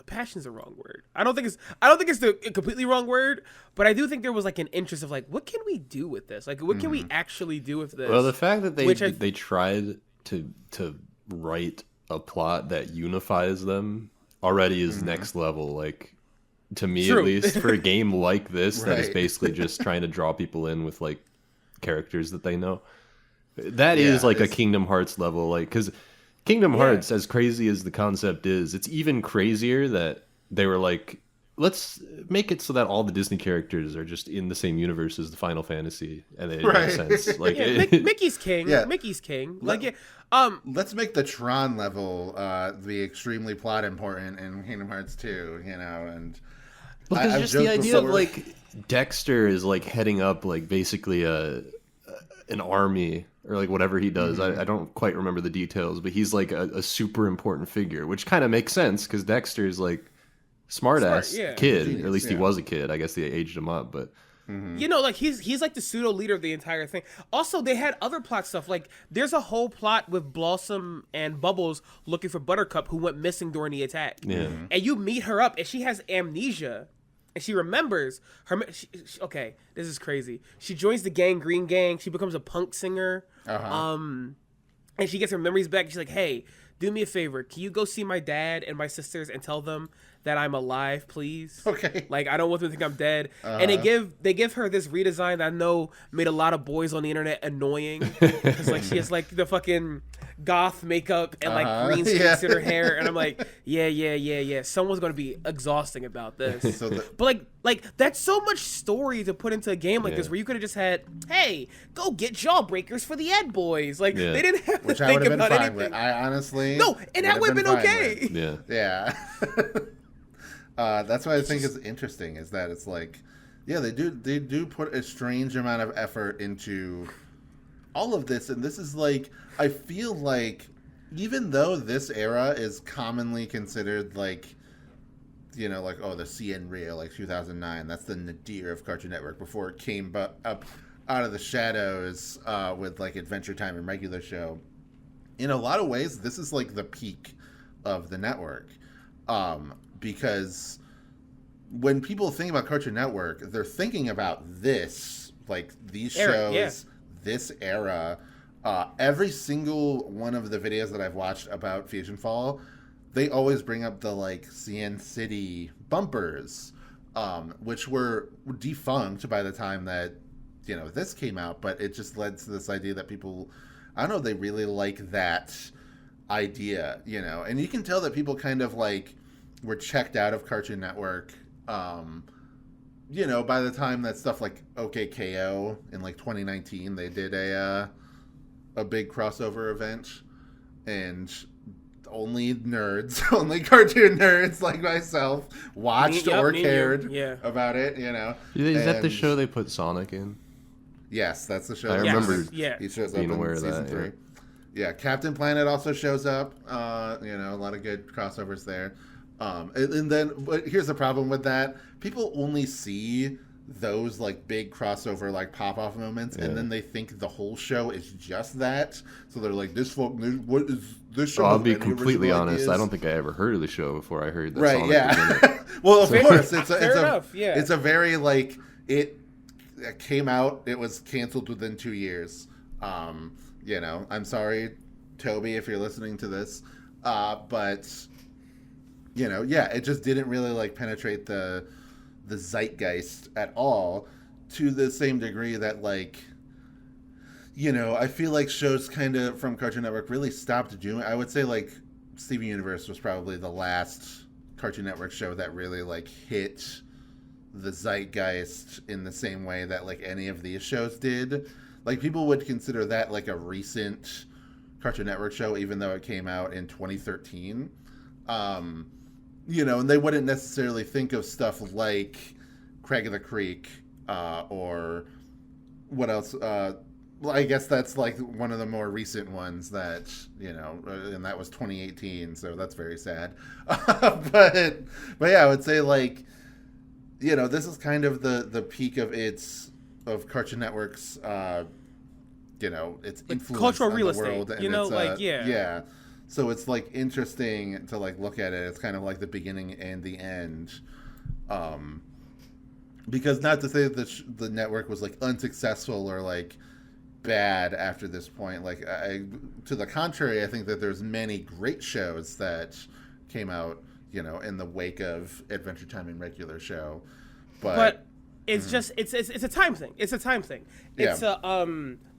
passion's the wrong word. I don't think it's the completely wrong word, but I do think there was like an interest of like, what can we do with this? Like, what can we actually do with this? Well, the fact that they tried to write a plot that unifies them already is next level. Like, to me, at least, for a game like this that is basically just trying to draw people in with like characters that they know. That is like a Kingdom Hearts level, like, because Kingdom Hearts, as crazy as the concept is, it's even crazier that they were like, let's make it so that all the Disney characters are just in the same universe as the Final Fantasy, and it makes sense. Like, Mickey's king. Yeah. Mickey's king. Let's make the Tron level be extremely plot important in Kingdom Hearts 2, you know, and because just the idea of like Dexter is like heading up like basically an army or like whatever he does. I don't quite remember the details, but he's like a super important figure, which kind of makes sense because Dexter is like smart ass kid. Genius, or at least he was a kid. I guess they aged him up, but you know, like he's like the pseudo leader of the entire thing. Also, they had other plot stuff. Like there's a whole plot with Blossom and Bubbles looking for Buttercup, who went missing during the attack. Yeah, and you meet her up, and she has amnesia. And she remembers her. Okay, this is crazy. She joins the gang, Green Gang. She becomes a punk singer. And she gets her memories back. She's like, "Hey, do me a favor. Can you go see my dad and my sisters and tell them that I'm alive, please? Okay. Like, I don't want them to think I'm dead." And they give her this redesign that I know made a lot of boys on the internet annoying because like she has like the fucking goth makeup and like green streaks in her hair, and I'm like, yeah. Someone's gonna be exhausting about this. But like that's so much story to put into a game like this, where you could have just had, hey, go get Jawbreakers for the Ed Boys. Like they didn't have to think about anything. With. I honestly and that would have been okay. Yeah. That's what I think is interesting, is that it's like, they do put a strange amount of effort into all of this, and this is like, I feel like even though this era is commonly considered like, you know, like, oh, the CN Rio, like 2009, that's the nadir of Cartoon Network before it came up out of the shadows with like Adventure Time and Regular Show. In a lot of ways, this is like the peak of the network. Because when people think about Cartoon Network, they're thinking about this, like these shows, this era. Every single one of the videos that I've watched about FusionFall, they always bring up the like CN City bumpers, which were defunct by the time that, you know, this came out. But it just led to this idea that people, I don't know, they really like that idea, you know. And you can tell that people kind of like were checked out of Cartoon Network, you know, by the time that stuff like OKKO in like 2019, they did a big crossover event, and only nerds, only cartoon nerds like myself watched or cared about it, you know. Is that the show they put Sonic in? Yes, that's the show. I remember he shows up in season 3. Yeah, Captain Planet also shows up. You know, a lot of good crossovers there. And then, but here's the problem with that: people only see those like big crossover like pop-off moments, and then they think the whole show is just that. So they're like, what is this show? I'll be completely honest, I don't think I ever heard of the show before I heard that. Right, Sonic well, of course, it's a very like, it came out, it was canceled within 2 years. You know, I'm sorry, Toby, if you're listening to this, but you know, it just didn't really like penetrate the zeitgeist at all, to the same degree that, like, you know, I feel like shows kind of from Cartoon Network really stopped doing. I would say like Steven Universe was probably the last Cartoon Network show that really like hit the zeitgeist in the same way that like any of these shows did. Like, people would consider that like a recent Cartoon Network show, even though it came out in 2013. You know, and they wouldn't necessarily think of stuff like Craig of the Creek, or what else? Well, I guess that's like one of the more recent ones that, you know, and that was 2018, so that's very sad. but yeah, I would say like, you know, this is kind of the peak of Cartoon Network's, you know, its influence cultural on real the world, estate. and you know, it's, like yeah. So it's like interesting to like look at it. It's kind of like the beginning and the end. Because not to say that the network was like unsuccessful or like bad after this point. Like to the contrary, I think that there's many great shows that came out, you know, in the wake of Adventure Time and regular show. But it's just it's a time thing. It's a time thing. It's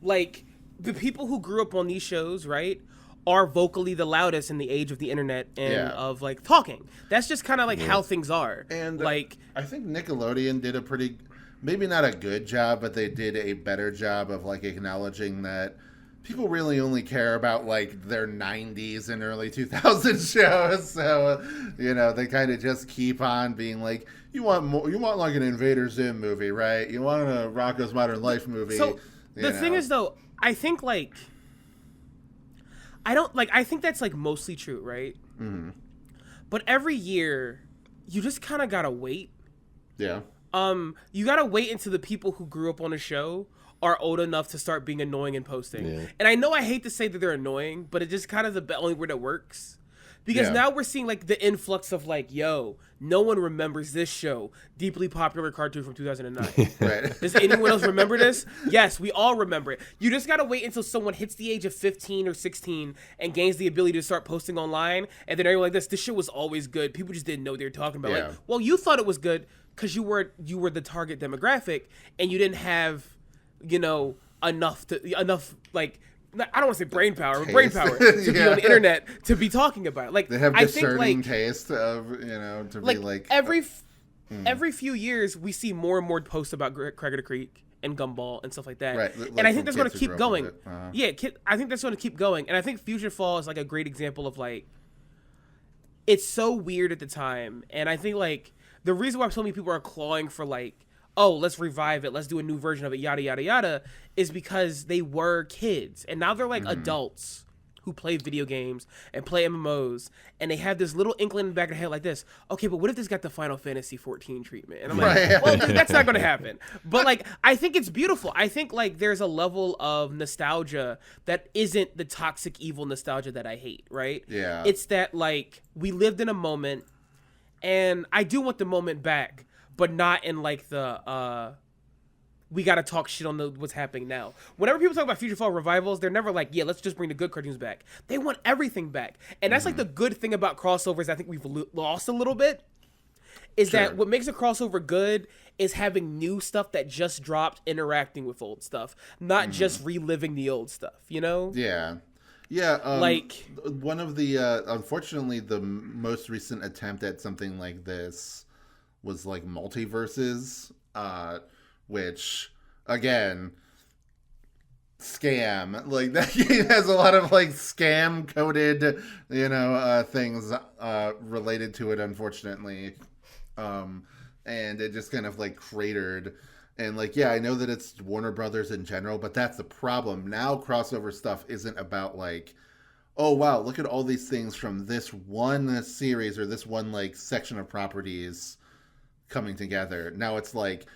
like the people who grew up on these shows, right, are vocally the loudest in the age of the internet and of like talking. That's just kind of like how things are. And like I think Nickelodeon did a pretty, maybe not a good job, but they did a better job of like acknowledging that people really only care about like their 90s and early 2000s shows. So, you know, they kind of just keep on being like, you want more, you want like an Invader Zim movie, right? You want a Rocko's Modern Life movie. So the thing is though, I think like, I think that's like mostly true, right? Mm-hmm. But every year, you just kind of gotta wait. Yeah. You gotta wait until the people who grew up on a show are old enough to start being annoying and posting. Yeah. And I know I hate to say that they're annoying, but it's just kind of the only word that works. Because now we're seeing like the influx of like, yo, no one remembers this show, deeply popular cartoon from 2009. Right. Does anyone else remember this? Yes, we all remember it. You just gotta wait until someone hits the age of 15 or 16 and gains the ability to start posting online, and then everyone's like, this shit was always good. People just didn't know what they were talking about. Like, well, you thought it was good because you were the target demographic, and you didn't have, you know, enough like, I don't want to say brain power, but brain power to be on the internet to be talking about it. Like, they have discerning I think, like, taste of, you know, to like, be like every few years we see more and more posts about Craig of the Creek and Gumball and stuff like that. Right. Like, and I think that's going to keep going. Yeah, I think that's going to keep going. And I think FusionFall is like a great example of like, it's so weird at the time. And I think like the reason why so many people are clawing for like, oh, let's revive it, let's do a new version of it, yada, yada, yada, is because they were kids. And now they're like adults who play video games and play MMOs, and they have this little inkling in the back of their head like this, okay, but what if this got the Final Fantasy 14 treatment? And I'm like, well, dude, that's not going to happen. But like, I think it's beautiful. I think like there's a level of nostalgia that isn't the toxic, evil nostalgia that I hate, right? Yeah. It's that like, we lived in a moment, and I do want the moment back, but not in like the we gotta talk shit on what's happening now. Whenever people talk about FusionFall revivals, they're never like, yeah, let's just bring the good cartoons back. They want everything back, and that's like the good thing about crossovers. I think we've lost a little bit. Is that what makes a crossover good is having new stuff that just dropped interacting with old stuff, not just reliving the old stuff. You know? Yeah. Yeah, like one of the unfortunately the most recent attempt at something like this was like Multiverses, which again, scam. Like that game has a lot of like scam coded, you know, things related to it, unfortunately, and it just kind of like cratered. And like, yeah, I know that it's Warner Brothers in general, but that's the problem. Now crossover stuff isn't about like, oh wow, look at all these things from this one series or this one like section of properties coming together. Now it's like,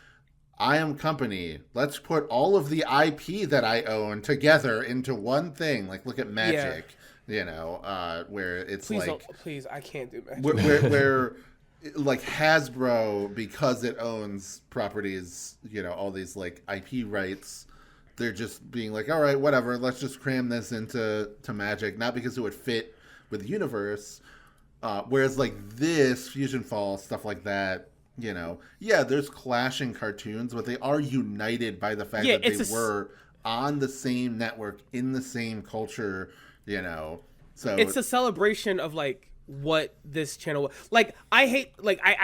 I am company. Let's put all of the IP that I own together into one thing. Like, look at Magic, you know, where it's please, I can't do Magic. Where like Hasbro, because it owns properties, you know, all these like IP rights, they're just being like, all right, whatever, let's just cram this into Magic, not because it would fit with the universe. Whereas like this FusionFall, stuff like that, you know, yeah, there's clashing cartoons, but they are united by the fact that they were on the same network in the same culture, you know. So it's a celebration of like what this channel, like, I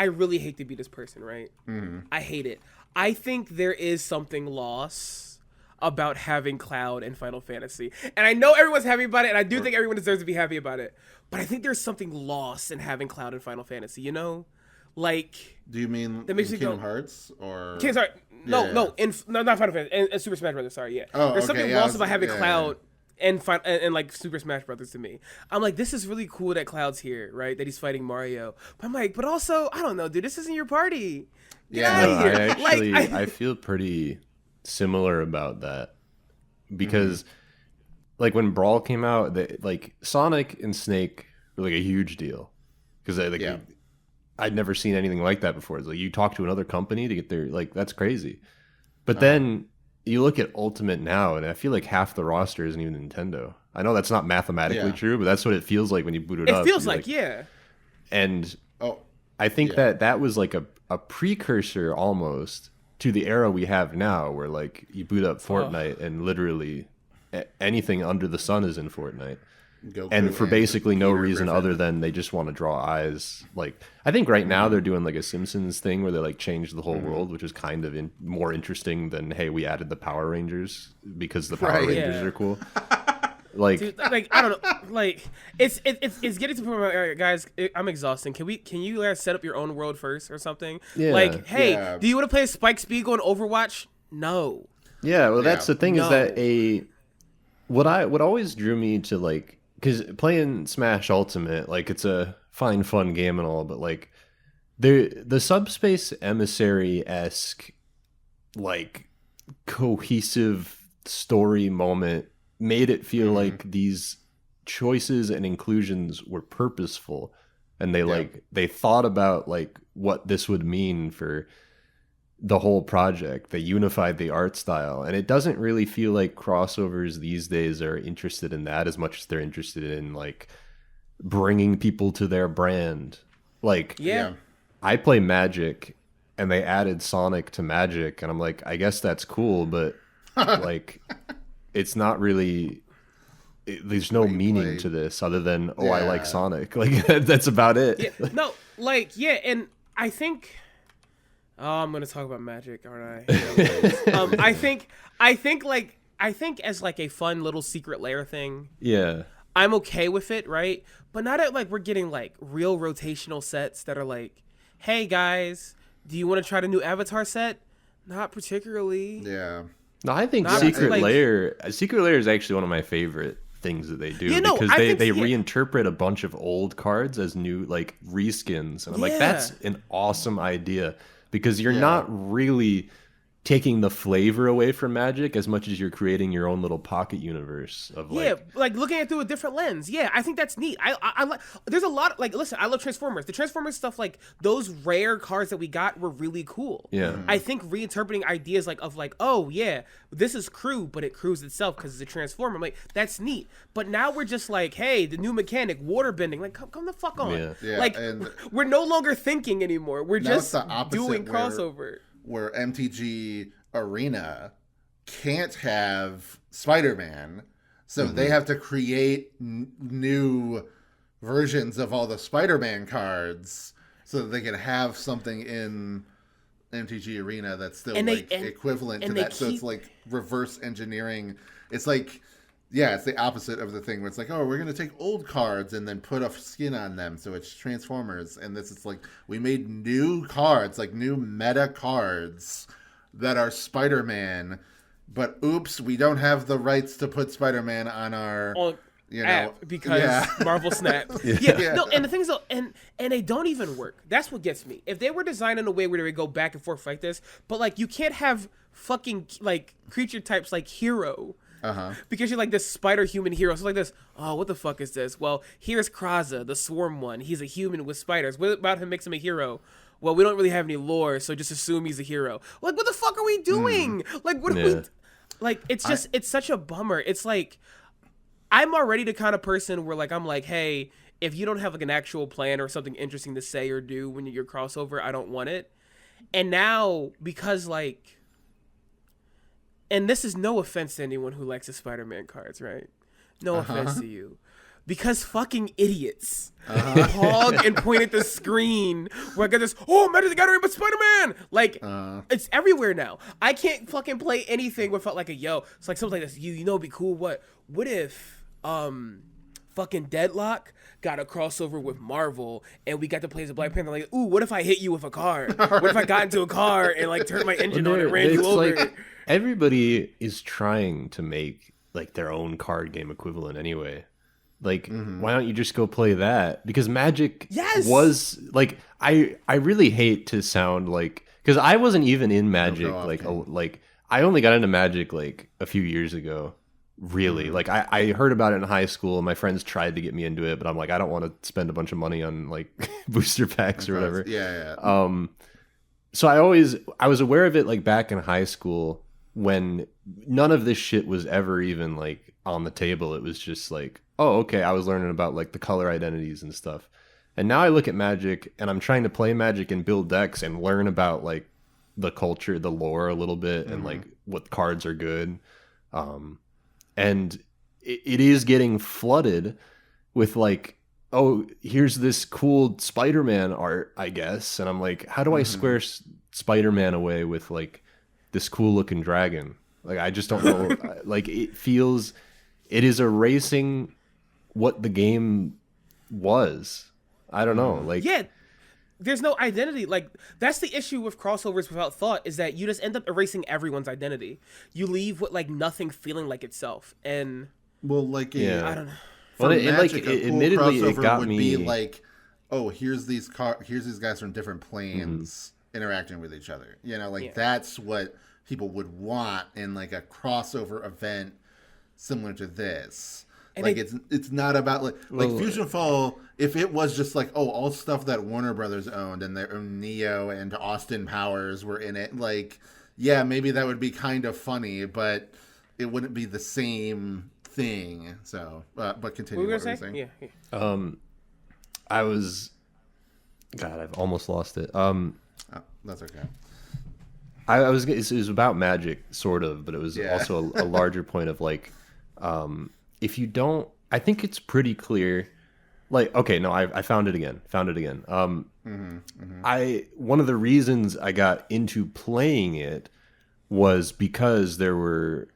really hate to be this person, right? I hate it. I think there is something lost about having Cloud and Final Fantasy, and I know everyone's happy about it, and I do think everyone deserves to be happy about it, but I think there's something lost in having Cloud and Final Fantasy, you know? Like, do you mean Kingdom Hearts or not Final Fantasy and Super Smash Brothers, sorry, yeah. There's something lost about having Cloud and like Super Smash Brothers to me. I'm like, this is really cool that Cloud's here, right? That he's fighting Mario. But I'm like, but also, I don't know, dude, this isn't your party. Get out of here. I actually, I feel pretty similar about that because, like when Brawl came out, like Sonic and Snake were like a huge deal because I'd never seen anything like that before. It's like you talk to another company to get their like that's crazy. But then you look at Ultimate now, and I feel like half the roster isn't even Nintendo. I know that's not mathematically true, but that's what it feels like when you boot it up. It feels like, yeah. And I think that was like a precursor almost to the era we have now, where like you boot up Fortnite and literally anything under the sun is in Fortnite. And for basically no reason other than they just want to draw eyes. Like I think right now they're doing like a Simpsons thing where they like change the whole world, which is kind of more interesting than hey, we added the Power Rangers because the Power Rangers are cool. Like, dude, like I don't know, like it's getting to the point where guys, I'm exhausting. Can you guys set up your own world first or something? Yeah. Like, hey, do you want to play Spike Spiegel in Overwatch? No. Yeah, well, that's the thing is that what always drew me to like. Because playing Smash Ultimate, like, it's a fine, fun game and all, but, like, the Subspace Emissary-esque, like, cohesive story moment made it feel like these choices and inclusions were purposeful. And they thought about, like, what this would mean for the whole project. They unified the art style, and it doesn't really feel like crossovers these days are interested in that as much as they're interested in like bringing people to their brand. Like, I play Magic and they added Sonic to Magic, and I'm like, I guess that's cool, but like it's not really there's no meaning to this other than I like Sonic. Like that's about it. And I think I'm gonna talk about Magic, aren't I? I think as like a fun little secret lair thing. Yeah. I'm okay with it, right? But not at like we're getting like real rotational sets that are like, hey guys, do you want to try the new Avatar set? Not particularly. Yeah. No, I think Secret Lair is actually one of my favorite things that they do because they reinterpret a bunch of old cards as new like reskins, and I'm like, that's an awesome idea. Because you're not really taking the flavor away from Magic as much as you're creating your own little pocket universe of like looking at it through a different lens. Yeah, I think that's neat. I like. There's a lot like listen. I love Transformers. The Transformers stuff, like those rare cards that we got, were really cool. Yeah, I think reinterpreting ideas of oh yeah, this is crew, but it crews itself because it's a Transformer. I'm like, that's neat. But now we're just like, hey, the new mechanic, water bending. Like, come the fuck on. Yeah. Like, we're no longer thinking anymore. We're just doing crossover. Where MTG Arena can't have Spider-Man, so they have to create new versions of all the Spider-Man cards so that they can have something in MTG Arena that's still equivalent to that. So it's like reverse engineering. It's like, it's the opposite of the thing where it's like, oh, we're going to take old cards and then put a skin on them. So it's Transformers. And this is like, we made new cards, like new meta cards that are Spider-Man. But oops, we don't have the rights to put Spider-Man on our app because Marvel snapped. No, and the thing is though, and they don't even work. That's what gets me. If they were designed in a way where they would go back and forth like this, but like you can't have fucking like creature types like hero. Because you're like this spider human hero. So like this, oh, what the fuck is this? Well, here's Kraza, the swarm one. He's a human with spiders. What about him makes him a hero? Well, we don't really have any lore, so just assume he's a hero. Like, what the fuck are we doing? Like, what are we... Like, it's just, it's such a bummer. It's like, I'm already the kind of person where like, I'm like, hey, if you don't have like an actual plan or something interesting to say or do when you're crossover, I don't want it. And now, because like... And this is no offense to anyone who likes the Spider-Man cards, right? No offense to you. Because fucking idiots hog and point at the screen where I got this, Magic the Gathering but Spider-Man! Like, it's everywhere now. I can't fucking play anything without like it's like something like this. You know it'd be cool, what if, fucking Deadlock got a crossover with Marvel and we got to play as a Black Panther? Like, ooh, what if I hit you with a car? What if I got into a car and like turned my engine on and ran you over? Like, everybody is trying to make like their own card game equivalent anyway. Like, why don't you just go play that? Because Magic was like, I really hate to sound like, because I wasn't even in Magic like I only got into Magic like a few years ago. really. Like I heard about it in high school, and my friends tried to get me into it, but I'm like, I don't want to spend a bunch of money on like booster packs or whatever. Yeah. So I was aware of it like back in high school when none of this shit was ever even like on the table. It was just like, oh, okay, I was learning about like the color identities and stuff. And now I look at Magic and I'm trying to play Magic and build decks and learn about like the culture, the lore a little bit, and like what cards are good. And it is getting flooded with like, oh, here's this cool Spider-Man art, I guess. And I'm like, how do I square Spider-Man away with like this cool looking dragon? Like, I just don't know. Like, it is erasing what the game was. I don't know. Like, yeah, there's no identity. Like, that's the issue with crossovers without thought, is that you just end up erasing everyone's identity. You leave with like nothing feeling like itself. And well, like I don't know. For well, Magic, like, a cool admittedly, crossover it got would me. be like, oh, here's these guys from different planes interacting with each other. You know, like that's what people would want in like a crossover event similar to this. And like it's not about like FusionFall. If it was just like, oh, all stuff that Warner Brothers owned and their own Neo and Austin Powers were in it, like, yeah, maybe that would be kind of funny, but it wouldn't be the same thing. So, but continue. What were you saying? saying? Yeah. I've almost lost it. That's okay. It was about Magic, sort of, but it was also a larger point of like, if you don't, I think it's pretty clear. Like, okay, no, I found it again. One of the reasons I got into playing it was because there were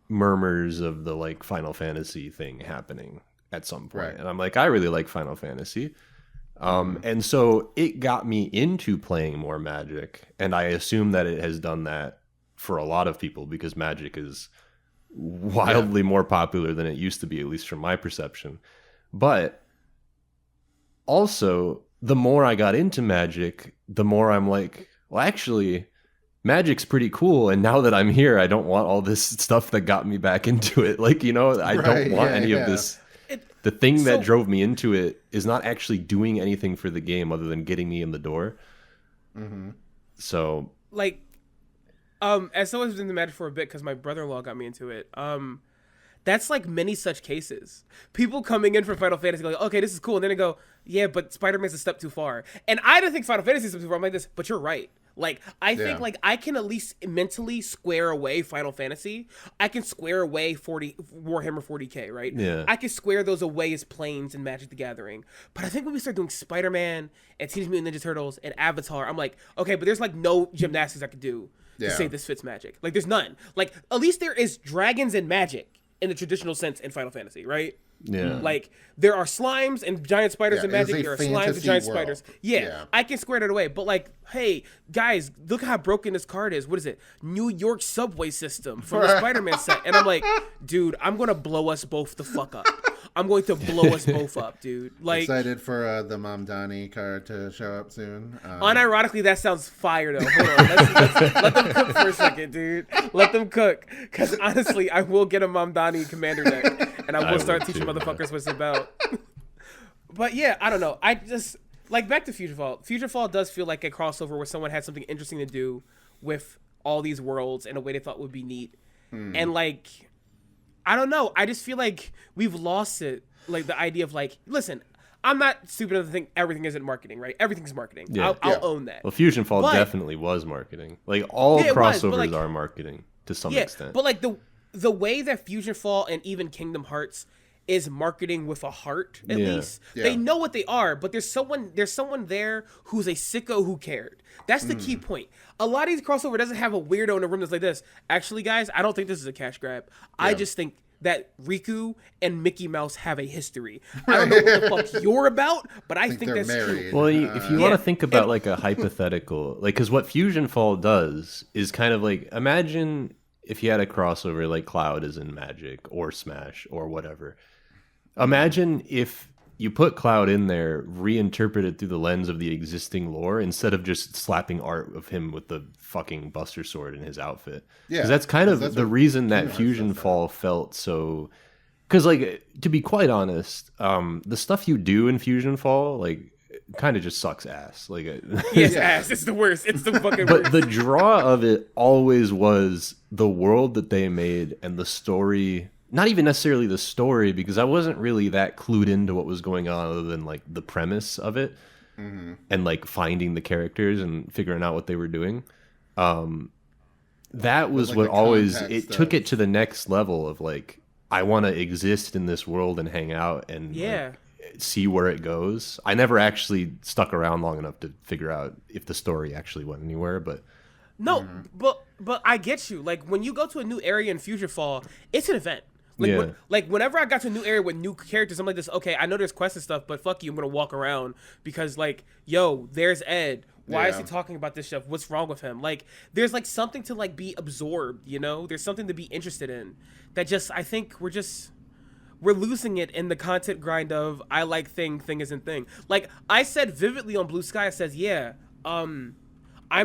murmurs of the like Final Fantasy thing happening at some point. And I'm like, I really like Final Fantasy. And so it got me into playing more Magic, and I assume that it has done that for a lot of people because Magic is wildly more popular than it used to be, at least from my perception. But also, the more I got into Magic, the more I'm like, well, actually, Magic's pretty cool, and now that I'm here, I don't want all this stuff that got me back into it. Like, you know, I don't want any of this. The thing that drove me into it is not actually doing anything for the game other than getting me in the door. So, like, as someone who's in the Magic for a bit, because my brother-in-law got me into it, that's like many such cases. People coming in for Final Fantasy go, like, okay, this is cool, and then they go, yeah, but Spider-Man's a step too far. And I don't think Final Fantasy is a step too far. I'm like this, but you're right. Like, I think, like, I can at least mentally square away Final Fantasy. I can square away Warhammer 40K, right? Yeah. I can square those away as planes in Magic the Gathering. But I think when we start doing Spider-Man and Teenage Mutant Ninja Turtles and Avatar, I'm like, okay, but there's, like, no gymnastics I could do to say this fits Magic. Like, there's none. Like, at least there is dragons and magic in the traditional sense in Final Fantasy, right? Yeah. Like, there are slimes and giant spiders in Magic. There are slimes and giant spiders. Yeah, I can square that away. But, like, hey, guys, look how broken this card is. What is it? New York subway system from the Spider-Man set. And I'm like, dude, I'm going to blow us both the fuck up. I'm going to blow us both up, dude. Like, excited for the Mamdani card to show up soon. Unironically, that sounds fire, though. Hold on. Let's let them cook for a second, dude. Let them cook. Because, honestly, I will get a Mamdani commander deck. And I will start teaching motherfuckers what it's about. But yeah, I don't know. I just, like, back to FusionFall. FusionFall does feel like a crossover where someone had something interesting to do with all these worlds in a way they thought would be neat. And, like, I don't know. I just feel like we've lost it. Like, the idea of, like, listen, I'm not stupid enough to think everything isn't marketing, right? Everything's marketing. Yeah. I'll own that. Well, FusionFall definitely was marketing. Like, all crossovers are marketing to some extent. But, like, the way that FusionFall and even Kingdom Hearts is marketing with a heart, at least. They know what they are, but there's someone there who's a sicko who cared. That's the key point. A lot of these crossover doesn't have a weirdo in the room that's like this. Actually, guys, I don't think this is a cash grab. I just think that Riku and Mickey Mouse have a history. I don't know what the fuck you're about, but I think that's married. true. Well, if you want to think about like a hypothetical, like, because what FusionFall does is kind of like, imagine if you had a crossover like Cloud is in Magic or Smash or whatever. Imagine if you put Cloud in there, reinterpret it through the lens of the existing lore instead of just slapping art of him with the fucking Buster Sword in his outfit. Yeah, because that's kind of that's the what reason that Kingdom Hearts Fusion does that. Fall felt so. Because, like, to be quite honest, the stuff you do in Fusion Fall, like, kind of just sucks ass. Like, Yes, ass. It's the worst. It's the fucking but worst. the draw of it always was the world that they made and the story. Not even necessarily the story, because I wasn't really that clued into what was going on other than like the premise of it and like finding the characters and figuring out what they were doing. That was like, what the always context it took of- it to the next level of like, I want to exist in this world and hang out and Yeah. like, see where it goes. I never actually stuck around long enough to figure out if the story actually went anywhere, but No, but I get you. Like when you go to a new area in Fusion Fall, it's an event. Like, Yeah. whenever I got to a new area with new characters, I'm like this. Okay, I know there's quests and stuff, but fuck you, I'm gonna walk around because like, yo, there's Ed. Why is he Yeah. talking about this stuff? What's wrong with him? Like, there's like something to like be absorbed. You know, there's something to be interested in. That just I think we're losing it in the content grind of I like thing isn't thing. Like I said vividly on Blue Sky, I says, yeah, I'm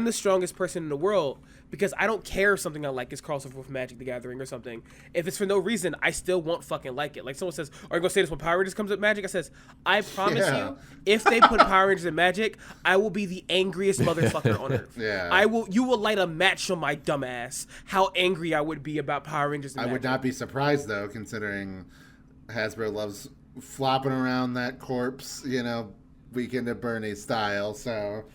the strongest person in the world because I don't care if something I like is crossover with Magic the Gathering or something. If it's for no reason, I still won't fucking like it. Like someone says, are you gonna say this when Power Rangers comes with Magic? I says, I promise Yeah. you, if they put Power Rangers in Magic, I will be the angriest motherfucker on earth. Yeah. You will light a match on my dumb ass. How angry I would be about Power Rangers in I Magic. would not be surprised though, considering Hasbro loves flopping around that corpse, Weekend at Bernie style. So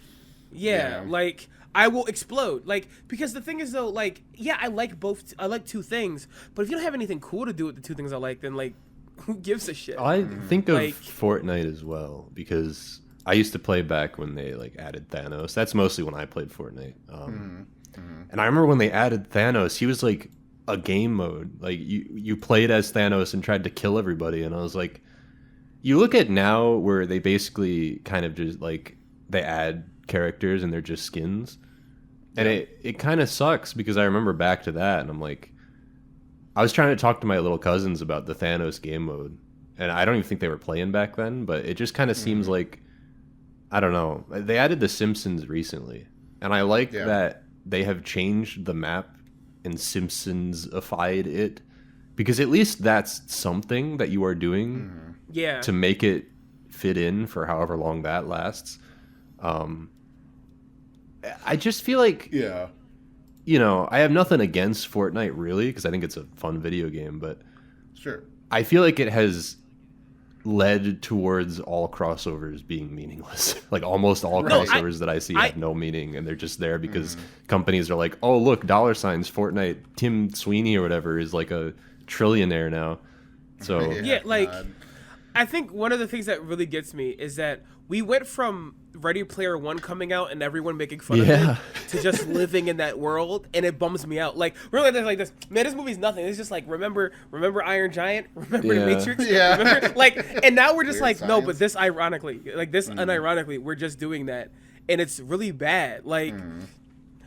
Yeah, Yeah. like I will explode. Like because the thing is though, like yeah, I like two things, but if you don't have anything cool to do with the two things I like, then like who gives a shit? I think of Like- Fortnite as well because I used to play back when they like added Thanos. That's mostly when I played Fortnite. And I remember when they added Thanos, he was like a game mode. Like you played as Thanos and tried to kill everybody, and I was like, you look at now where they basically kind of just like they add characters and they're just skins, and it kind of sucks because I remember back to that and I'm like, I was trying to talk to my little cousins about the Thanos game mode, and I don't even think they were playing back then, but it just kind of seems like, I don't know, they added The Simpsons recently, and I like Yeah. that they have changed the map and Simpsons-ified it, because at least that's something that you are doing Yeah. to make it fit in for however long that lasts. I just feel like, yeah, I have nothing against Fortnite really, because I think it's a fun video game, but sure. I feel like it has led towards all crossovers being meaningless. Like almost all No, crossovers that I see I- have no meaning, and they're just there because companies are like, oh look, $signs Fortnite, Tim Sweeney or whatever is like a trillionaire now. So Yeah, like God. I think one of the things that really gets me is that we went from Ready Player One coming out and everyone making fun of Yeah. it to just living in that world, and it bums me out. Like really, there's like this. Man, this movie's nothing. It's just like remember Iron Giant, remember Yeah. The Matrix, Yeah. remember like, and now we're just Weird like no, but science. this ironically, like this unironically, we're just doing that, and it's really bad. Like.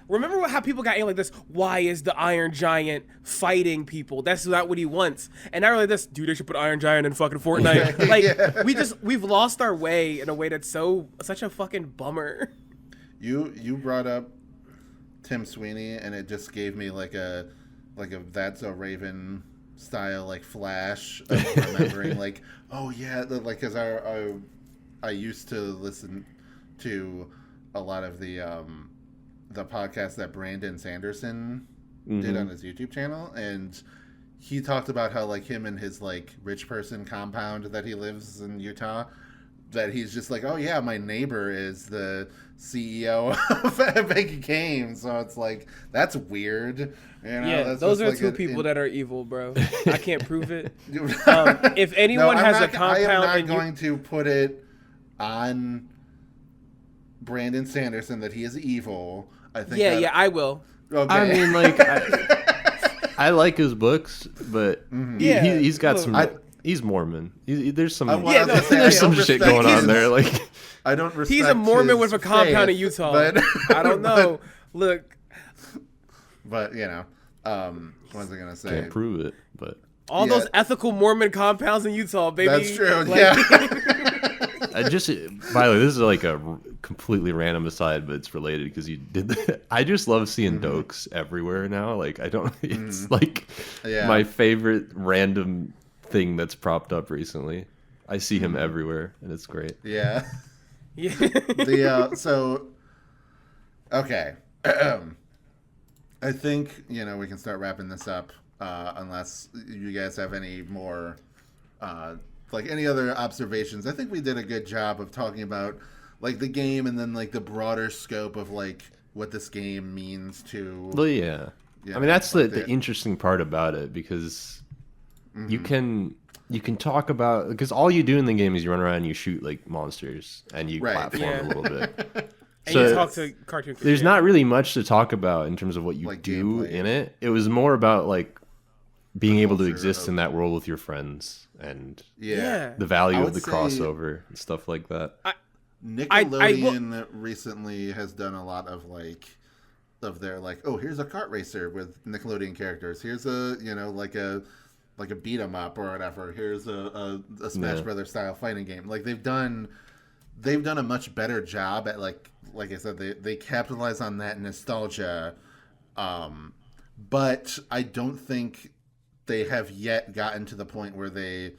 Remember how people got in like this? Why is the Iron Giant fighting people? That's not what he wants. And not really this, dude, they should put Iron Giant in fucking Fortnite. Like we've lost our way in a way that's such a fucking bummer. You brought up Tim Sweeney, and it just gave me like a That's a Raven style like flash of remembering like, oh yeah, like because I used to listen to a lot of the podcast that Brandon Sanderson did on his YouTube channel, and he talked about how like him and his like rich person compound that he lives in Utah, that he's just like, oh yeah, my neighbor is the CEO of Becky Kane, so it's like that's weird. Yeah, that's those just, are like, two people that are evil, bro. I can't prove it. No, If anyone I'm has a not- I am compound not and you- going to put it on Brandon Sanderson that he is evil. I think. Yeah, I will. Okay. I mean, like, I like his books, but Yeah, he's got look, some. He's Mormon. There's some. well, Yeah, I was no, gonna say, I there's some don't shit respect going on his- there. Like, I don't respect. He's a Mormon his with a compound in faith, Utah. but I don't know. Look, But what was I gonna say? can't prove it, but All those ethical Mormon compounds in Utah, baby. That's true. Like, Yeah. I just, by the way, this is like a completely random aside, but it's related because you did that. I just love seeing dokes everywhere now. Like, I don't, it's like my favorite random thing that's propped up recently. I see him everywhere, and it's great. Yeah. yeah. So, okay. I think, we can start wrapping this up, unless you guys have any more, like any other observations. I think we did a good job of talking about like the game and then like the broader scope of like what this game means to. Well, yeah. I mean, that's like the interesting part about it, because you can talk about, because all you do in the game is you run around and you shoot like monsters and you platform a little bit. And you talk to cartoon creatures. There's not really much to talk about in terms of what you like do gameplay. in it. It was more about like being able to exist in that world with your friends and the value of the crossover and stuff like that. Nickelodeon recently has done a lot of like of their like, oh, here's a kart racer with Nickelodeon characters. Here's a like a beat 'em up or whatever. Here's a Smash Brothers style fighting game. Like they've done a much better job at like I said, they capitalize on that nostalgia. But I don't think they have yet gotten to the point where they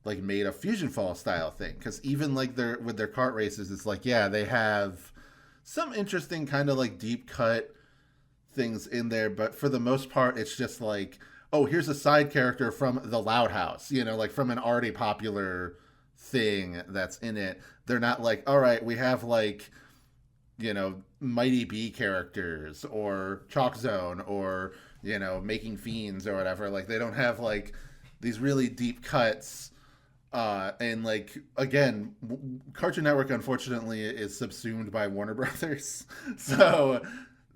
like made a FusionFall style thing. Because even like with their kart races, it's like, yeah, they have some interesting kind of like deep cut things in there, but for the most part, it's just like, oh, here's a side character from the Loud House, like from an already popular thing that's in it. They're not like, all right, we have like, Mighty Bee characters or Chalk Zone or, Making Fiends or whatever. Like they don't have like these really deep cuts. And like, again, Cartoon Network, unfortunately, is subsumed by Warner Brothers. So,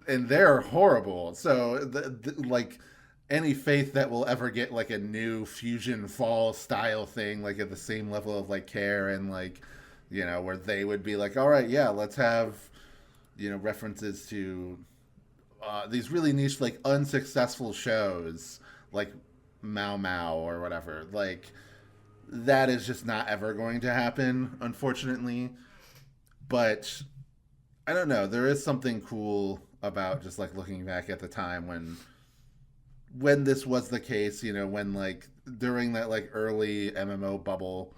and they're horrible. So like any faith that we'll ever get like a new FusionFall style thing, like at the same level of like care and like, where they would be like, all right, yeah, let's have, references to these really niche, like unsuccessful shows like Mao Mao or whatever. Like that is just not ever going to happen, unfortunately. But I don't know. There is something cool about just like looking back at the time when this was the case, when like during that like early MMO bubble,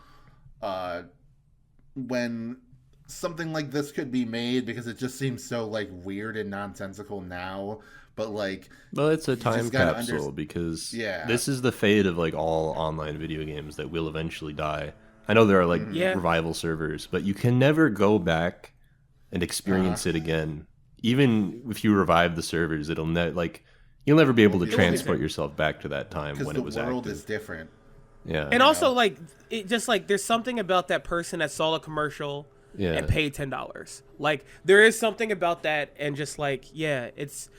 when something like this could be made, because it just seems so like weird and nonsensical now, but like, well, it's a time capsule because this is the fate of like all online video games that will eventually die. I know there are like revival servers, but you can never go back and experience it again. Even if you revive the servers, it'll you'll never be able to transport yourself back to that time when it was active. The world is different. Yeah. And also like it just like there's something about that person that saw a commercial and paid $10. Like there is something about that, and just like it's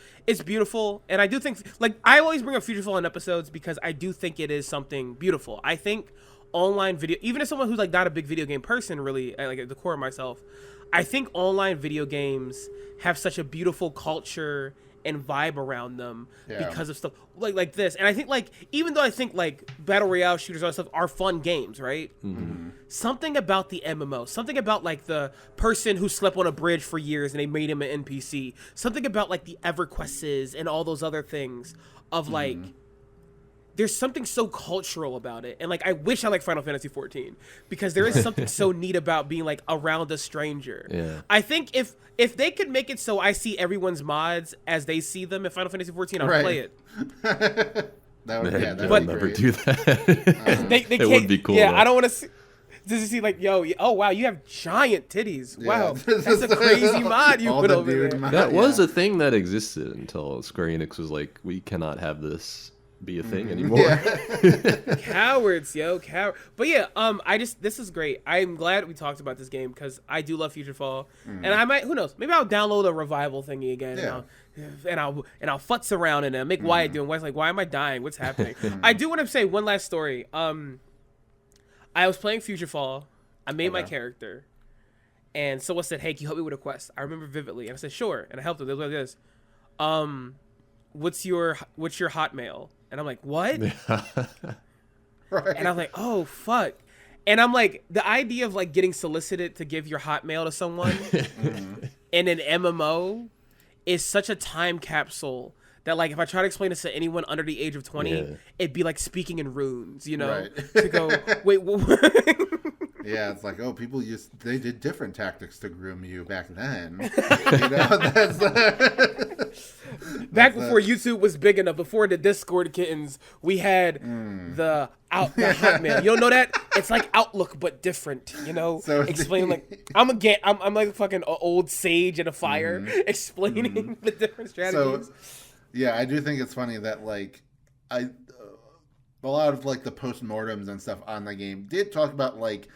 beautiful. And I do think like I always bring up FusionFall in episodes because I do think it is something beautiful. I think online video, even as someone who's like not a big video game person, really, like at the core of myself, I think online video games have such a beautiful culture and vibe around them because of stuff like this. And I think like, even though I think like battle royale shooters and all that stuff are fun games, right? Mm-hmm. Something about the MMO, something about like the person who slept on a bridge for years and they made him an NPC, something about like the EverQuests and all those other things of like, there's something so cultural about it. And like, I wish I like Final Fantasy 14 because there is something so neat about being like around a stranger. Yeah. I think if they could make it so I see everyone's mods as they see them in Final Fantasy 14, I'll play it. That would, they'll never do that. They it would be cool. Yeah, though. I don't want to see. Does you see like, oh wow, you have giant titties. Wow, that's a crazy mod you put over there. That was a thing that existed until Square Enix was like, we cannot have this be a thing anymore. Cowards, yo, coward. But yeah, this is great. I'm glad we talked about this game because I do love FusionFall, and I might, who knows, maybe I'll download a revival thingy again. And I'll futz around in it. Make Wyatt doing. Wyatt's like, why am I dying? What's happening? I do want to say one last story. I was playing FusionFall. I made my character, and someone said, "Hey, can you help me with a quest?" I remember vividly, and I said, "Sure," and I helped them. They were like this. What's your Hotmail? And I'm like, what? Right. And I'm like, oh fuck. And I'm like, the idea of like getting solicited to give your Hotmail to someone in an MMO is such a time capsule that like if I try to explain this to anyone under the age of 20, it'd be like speaking in runes, you know? Right. To go, wait, yeah, it's like, oh, they did different tactics to groom you back then. You know, back before YouTube was big enough, before the Discord kittens, we had the Hotmail. You don't know that? It's like Outlook but different. You know, So explain like I'm like a fucking old sage in a fire, explaining the different strategies. So, yeah, I do think it's funny that like a lot of like the postmortems and stuff on the game did talk about like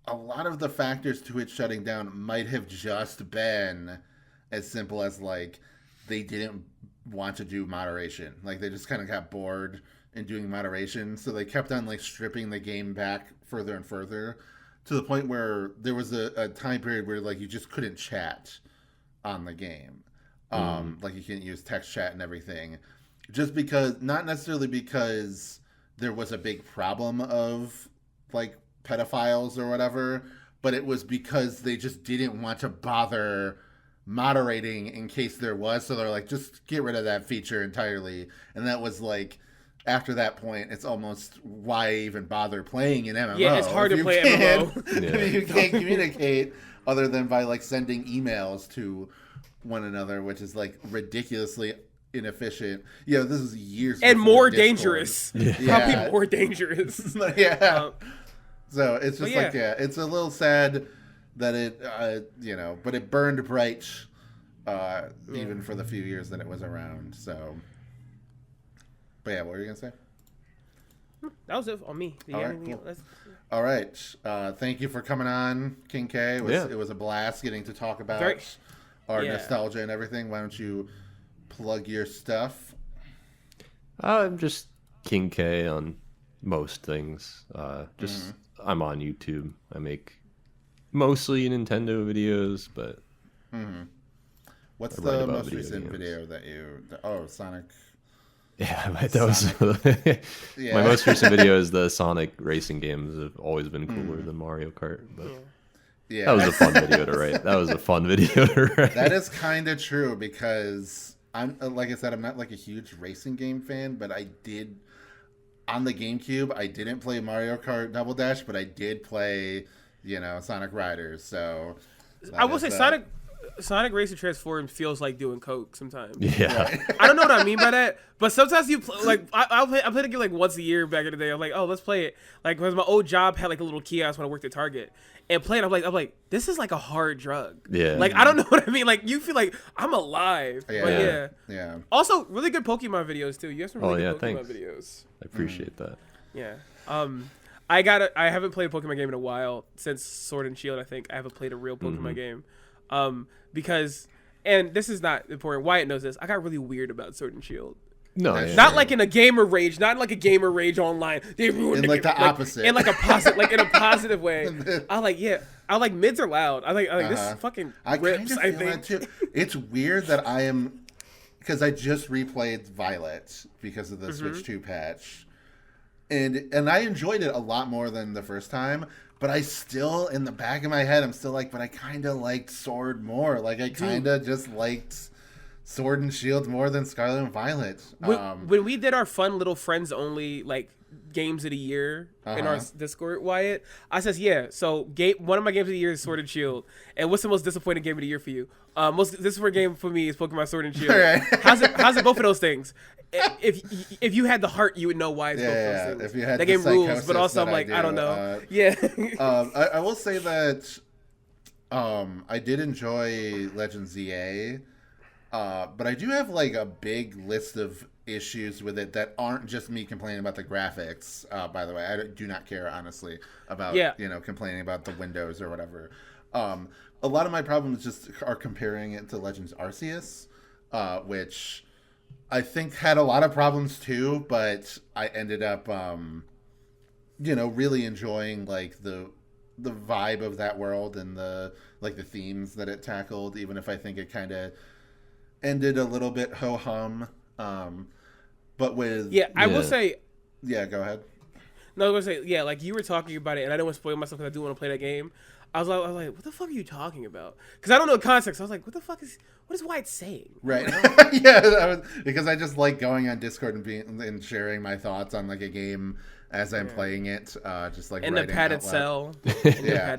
a lot of the factors to it shutting down might have just been as simple as like they didn't want to do moderation. Like they just kind of got bored in doing moderation, so they kept on like stripping the game back further and further to the point where there was a time period where like you just couldn't chat on the game. Like you can't use text chat and everything, just because, not necessarily because there was a big problem of like pedophiles or whatever, but it was because they just didn't want to bother moderating in case there was. So they're like, just get rid of that feature entirely. And that was like, after that point, it's almost why even bother playing an MMO. Yeah, it's hard to play MMO. If you can't communicate other than by like sending emails to one another, which is like ridiculously inefficient. Yeah, this is years and before more Discord. dangerous. Probably more dangerous. Yeah. So it's just yeah. like, yeah, it's a little sad that it, but it burned bright even for the few years that it was around. So, but yeah, what were you gonna say? That was it on me. All right, cool. All right. Thank you for coming on, King K. It was a blast getting to talk about our nostalgia and everything. Why don't you plug your stuff? I'm just King K on most things. I'm on YouTube. I make mostly Nintendo videos, but what's the most recent video that you? Oh, Sonic. Yeah, that was my most recent video. Is the Sonic racing games have always been cooler than Mario Kart, but yeah, that was a fun video to write. That is kind of true because I'm like I said, I'm not like a huge racing game fan, but I did on the GameCube. I didn't play Mario Kart Double Dash, but I did play, Sonic Riders. So I will say Sonic Racing Transform feels like doing coke sometimes. Yeah, right. I don't know what I mean by that, but sometimes you like I play the game like once a year back in the day. I'm like, oh, let's play it. Like because my old job had like a little kiosk when I worked at Target, and playing. I'm like, this is like a hard drug. Yeah, like I don't know what I mean. Like you feel like I'm alive. Yeah. But yeah. Also, really good Pokemon videos too. You have some really good Pokemon thanks. videos. I appreciate that. Yeah. I haven't played a Pokemon game in a while since Sword and Shield. I think I haven't played a real Pokemon game. Because, and this is not important, Wyatt knows this, I got really weird about Sword and Shield. No, not like in a gamer rage, not like a gamer rage online. They ruined like the opposite. In like a positive, like in a positive way. I like mids are loud. I like this fucking rips. I think too. It's weird that I am, because I just replayed Violet because of the Switch 2 patch, and I enjoyed it a lot more than the first time. But I still, in the back of my head, I'm still like, but I kind of liked Sword more. Like, I kind of just liked Sword and Shield more than Scarlet and Violet. When we did our fun little friends only, like, games of the year in our Discord, Wyatt, I says, yeah, so one of my games of the year is Sword and Shield. And what's the most disappointing game of the year for you? Most disappointing game for me is Pokemon Sword and Shield. Right. How's it both of those things? If you had the heart, you would know why it's both those things. If you had that the game rules, but also I'm like, do, I don't know. I will say that I did enjoy Legend ZA, but I do have like a big list of issues with it that aren't just me complaining about the graphics. By the way, I do not care honestly about complaining about the windows or whatever. A lot of my problems just are comparing it to Legends Arceus, which I think had a lot of problems too, but I ended up, really enjoying like the vibe of that world and the themes that it tackled, even if I think it kind of ended a little bit ho hum. But with I will say, go ahead. No, I was gonna say, yeah, like you were talking about it, and I don't want to spoil myself because I do want to play that game. I was like, what the fuck are you talking about? Because I don't know the context. I was like, what is Wyatt saying? Right. Yeah, because I just like going on Discord and sharing my thoughts on like a game as I'm playing it. Just like in the padded cell. Yeah.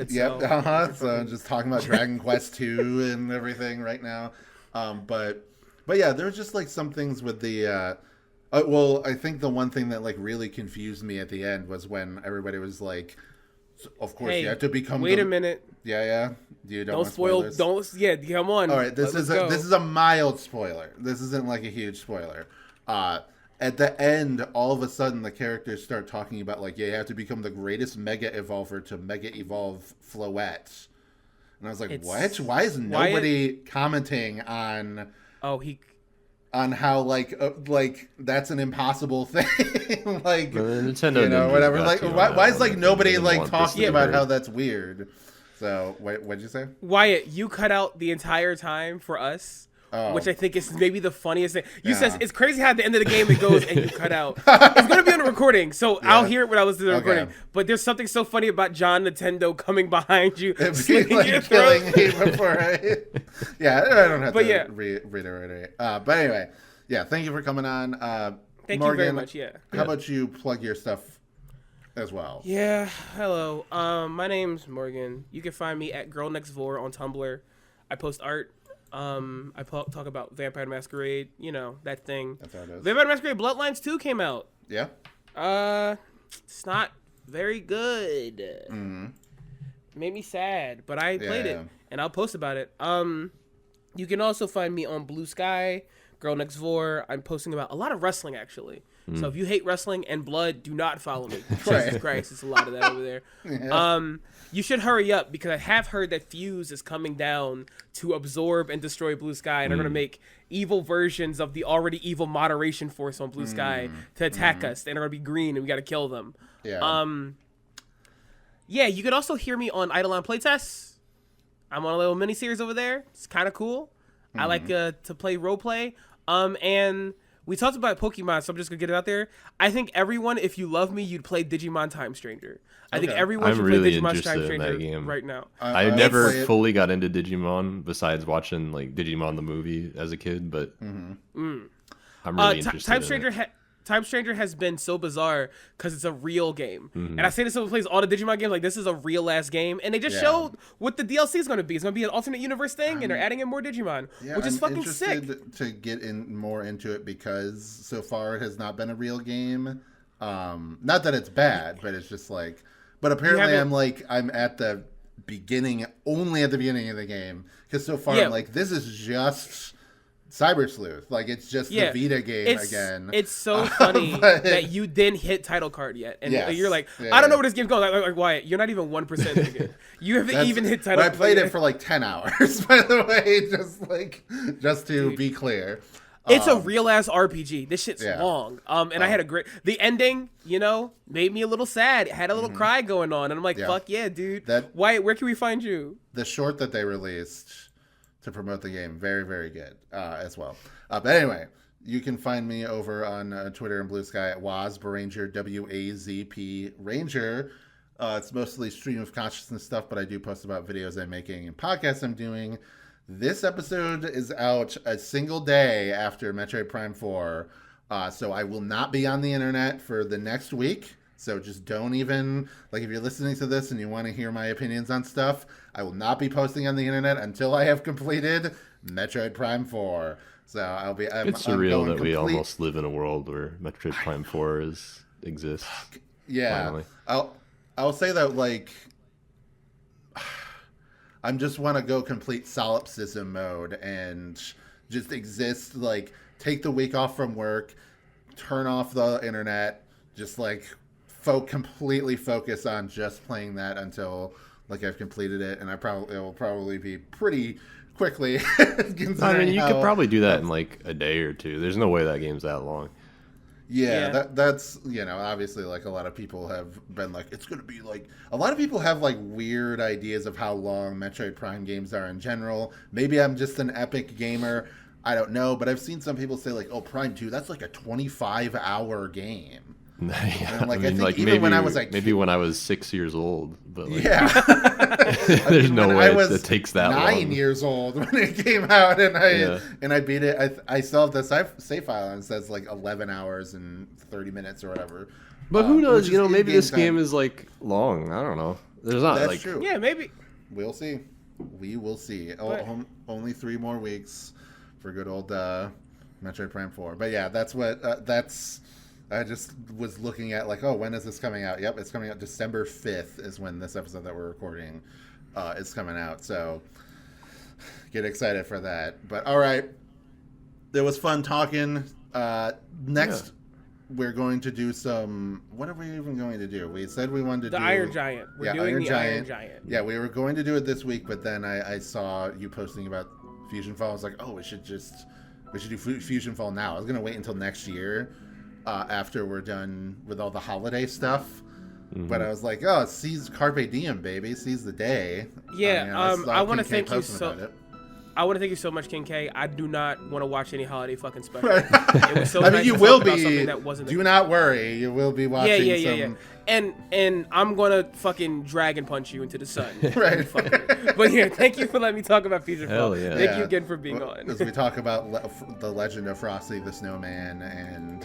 So just talking about Dragon Quest 2 and everything right now. But yeah, there's just like some things with the. Well, I think the one thing that like really confused me at the end was when everybody was like, "Of course, you have to become." Wait a minute. Yeah. You don't spoil. spoilers? Come on. All right, this is a mild spoiler. This isn't like a huge spoiler. At the end, all of a sudden, the characters start talking about like, you have to become the greatest Mega Evolver to Mega Evolve Floette. And I was like, what? Why is nobody commenting on? On how like that's an impossible thing, like Nintendo, whatever. Like why is like nobody like talking about how that's weird? So what'd you say? Wyatt, you cut out the entire time for us. Which I think is maybe the funniest thing. You said it's crazy how at the end of the game it goes and you cut out. It's going to be on the recording, so I'll hear it when I listen to the recording. But there's something so funny about John Nintendo coming behind you, slinging like your killing throat. me before yeah, I don't have to reiterate it. But anyway, yeah, thank you for coming on. Thank Morgan, you very much, How about you plug your stuff as well? Yeah, hello. My name's Morgan. You can find me at Girl Next Vor on Tumblr. I post art. I talk about Vampire Masquerade, that thing. That's how it is. Vampire Masquerade Bloodlines 2 came out. Yeah. It's not very good. Mm-hmm. Made me sad, but I played it, and I'll post about it. You can also find me on Blue Sky, Girl Next Vor. I'm posting about a lot of wrestling, actually. So if you hate wrestling and blood, do not follow me. Jesus Christ, it's a lot of that over there. Yeah. You should hurry up because I have heard that Fuse is coming down to absorb and destroy Blue Sky, and they're going to make evil versions of the already evil moderation force on Blue Sky to attack us. And they're going to be green, and we got to kill them. Yeah. Yeah, you can also hear me on Eidolon Playtests. I'm on a little mini-series over there. It's kind of cool. I like to play roleplay. And we talked about Pokemon, so I'm just going to get it out there. I think everyone, if you love me, you'd play Digimon Time Stranger. I think everyone should play Digimon Time Stranger right now. I never fully got into Digimon besides watching like Digimon the movie as a kid, but I'm really interested Time Stranger has been so bizarre because it's a real game. And I say this when plays all the Digimon games, like this is a real ass game. And they just showed what the DLC is going to be. It's going to be an alternate universe thing, and they're adding in more Digimon, which is fucking sick. To get in more into it because so far it has not been a real game. Not that it's bad, but it's just like. But apparently I'm at the beginning, only at the beginning of the game because so far I'm like, this is just Cyber Sleuth. Like it's just the Vita game again. It's so funny that you didn't hit title card yet, and you're like, I don't know where this game's going. Like Wyatt, you're not even 1% in the game. You haven't even hit title. But I played it for like 10 hours, by the way, just to be clear. It's a real ass RPG. This shit's long. And I had the ending, made me a little sad. It had a little cry going on, and I'm like, fuck yeah, dude. Wyatt, where can we find you? The short that they released to promote the game, very, very good as well. But anyway, you can find me over on Twitter and Blue Sky at WazPRanger, WAZP Ranger. It's mostly stream of consciousness stuff, but I do post about videos I'm making and podcasts I'm doing. This episode is out a single day after Metroid Prime 4, so I will not be on the internet for the next week. So just don't even, like if you're listening to this and you want to hear my opinions on stuff, I will not be posting on the internet until I have completed Metroid Prime 4. So I'll be... It's surreal that we almost live in a world where Metroid Prime 4 exists. Yeah. Finally. I'll say that, like... I just want to go complete solipsism mode and just exist, like, take the week off from work, turn off the internet, just, like, completely focus on just playing that until, like, I've completed it, and it will probably be pretty quickly. I mean, you could probably do that in, like, a day or two. There's no way that game's that long. Yeah. That's, obviously, like, a lot of people have been like, it's going to be, like... A lot of people have, like, weird ideas of how long Metroid Prime games are in general. Maybe I'm just an epic gamer. I don't know. But I've seen some people say, like, oh, Prime 2, that's, like, a 25-hour game. Yeah, I'm like, I think like even maybe, when I was like, maybe when I was 6 years old, but like, yeah, there's no when way I was it takes that 9 long. years old when it came out, and Yeah. I beat it. I still have the save file, and it says like 11 hours and 30 minutes or whatever. But who knows? which is Maybe in-game this time. game is like long. I don't know. There's not That's like true. Yeah, maybe. We'll see. We will see. But- Only 3 more weeks for good old Metroid Prime 4. But yeah, that's what that's. I just was looking at like, oh, when is this coming out? Yep, it's coming out December 5th is when this episode that we're recording is coming out. So get excited for that. But all right, it was fun talking. Next, we're going to do some. What are we even going to do? We said we wanted to The do Iron Giant. We're doing the Iron Giant. Yeah, we were going to do it this week, but then I saw you posting about FusionFall. I was like, oh, we should do FusionFall now. I was gonna wait until next year. After we're done with all the holiday stuff. Mm-hmm. But I was like, oh, seize Carpe Diem, baby. Seize the day. Yeah, I want to King K thank you I want to thank you so much, King K. I do not want to watch any holiday fucking special. It was so nice you to will talk about be. something that wasn't Do not worry. You will be watching Yeah. And I'm going to fucking dragon punch you into the sun. Right. But yeah, thank you for letting me talk about FusionFall. Hell yeah. Thank you again for being on. As we talk about the legend of Frosty the Snowman and,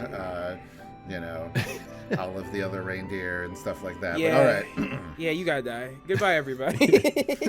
all of the other reindeer and stuff like that. Yeah. But all right. Yeah, you got to die. Goodbye, everybody.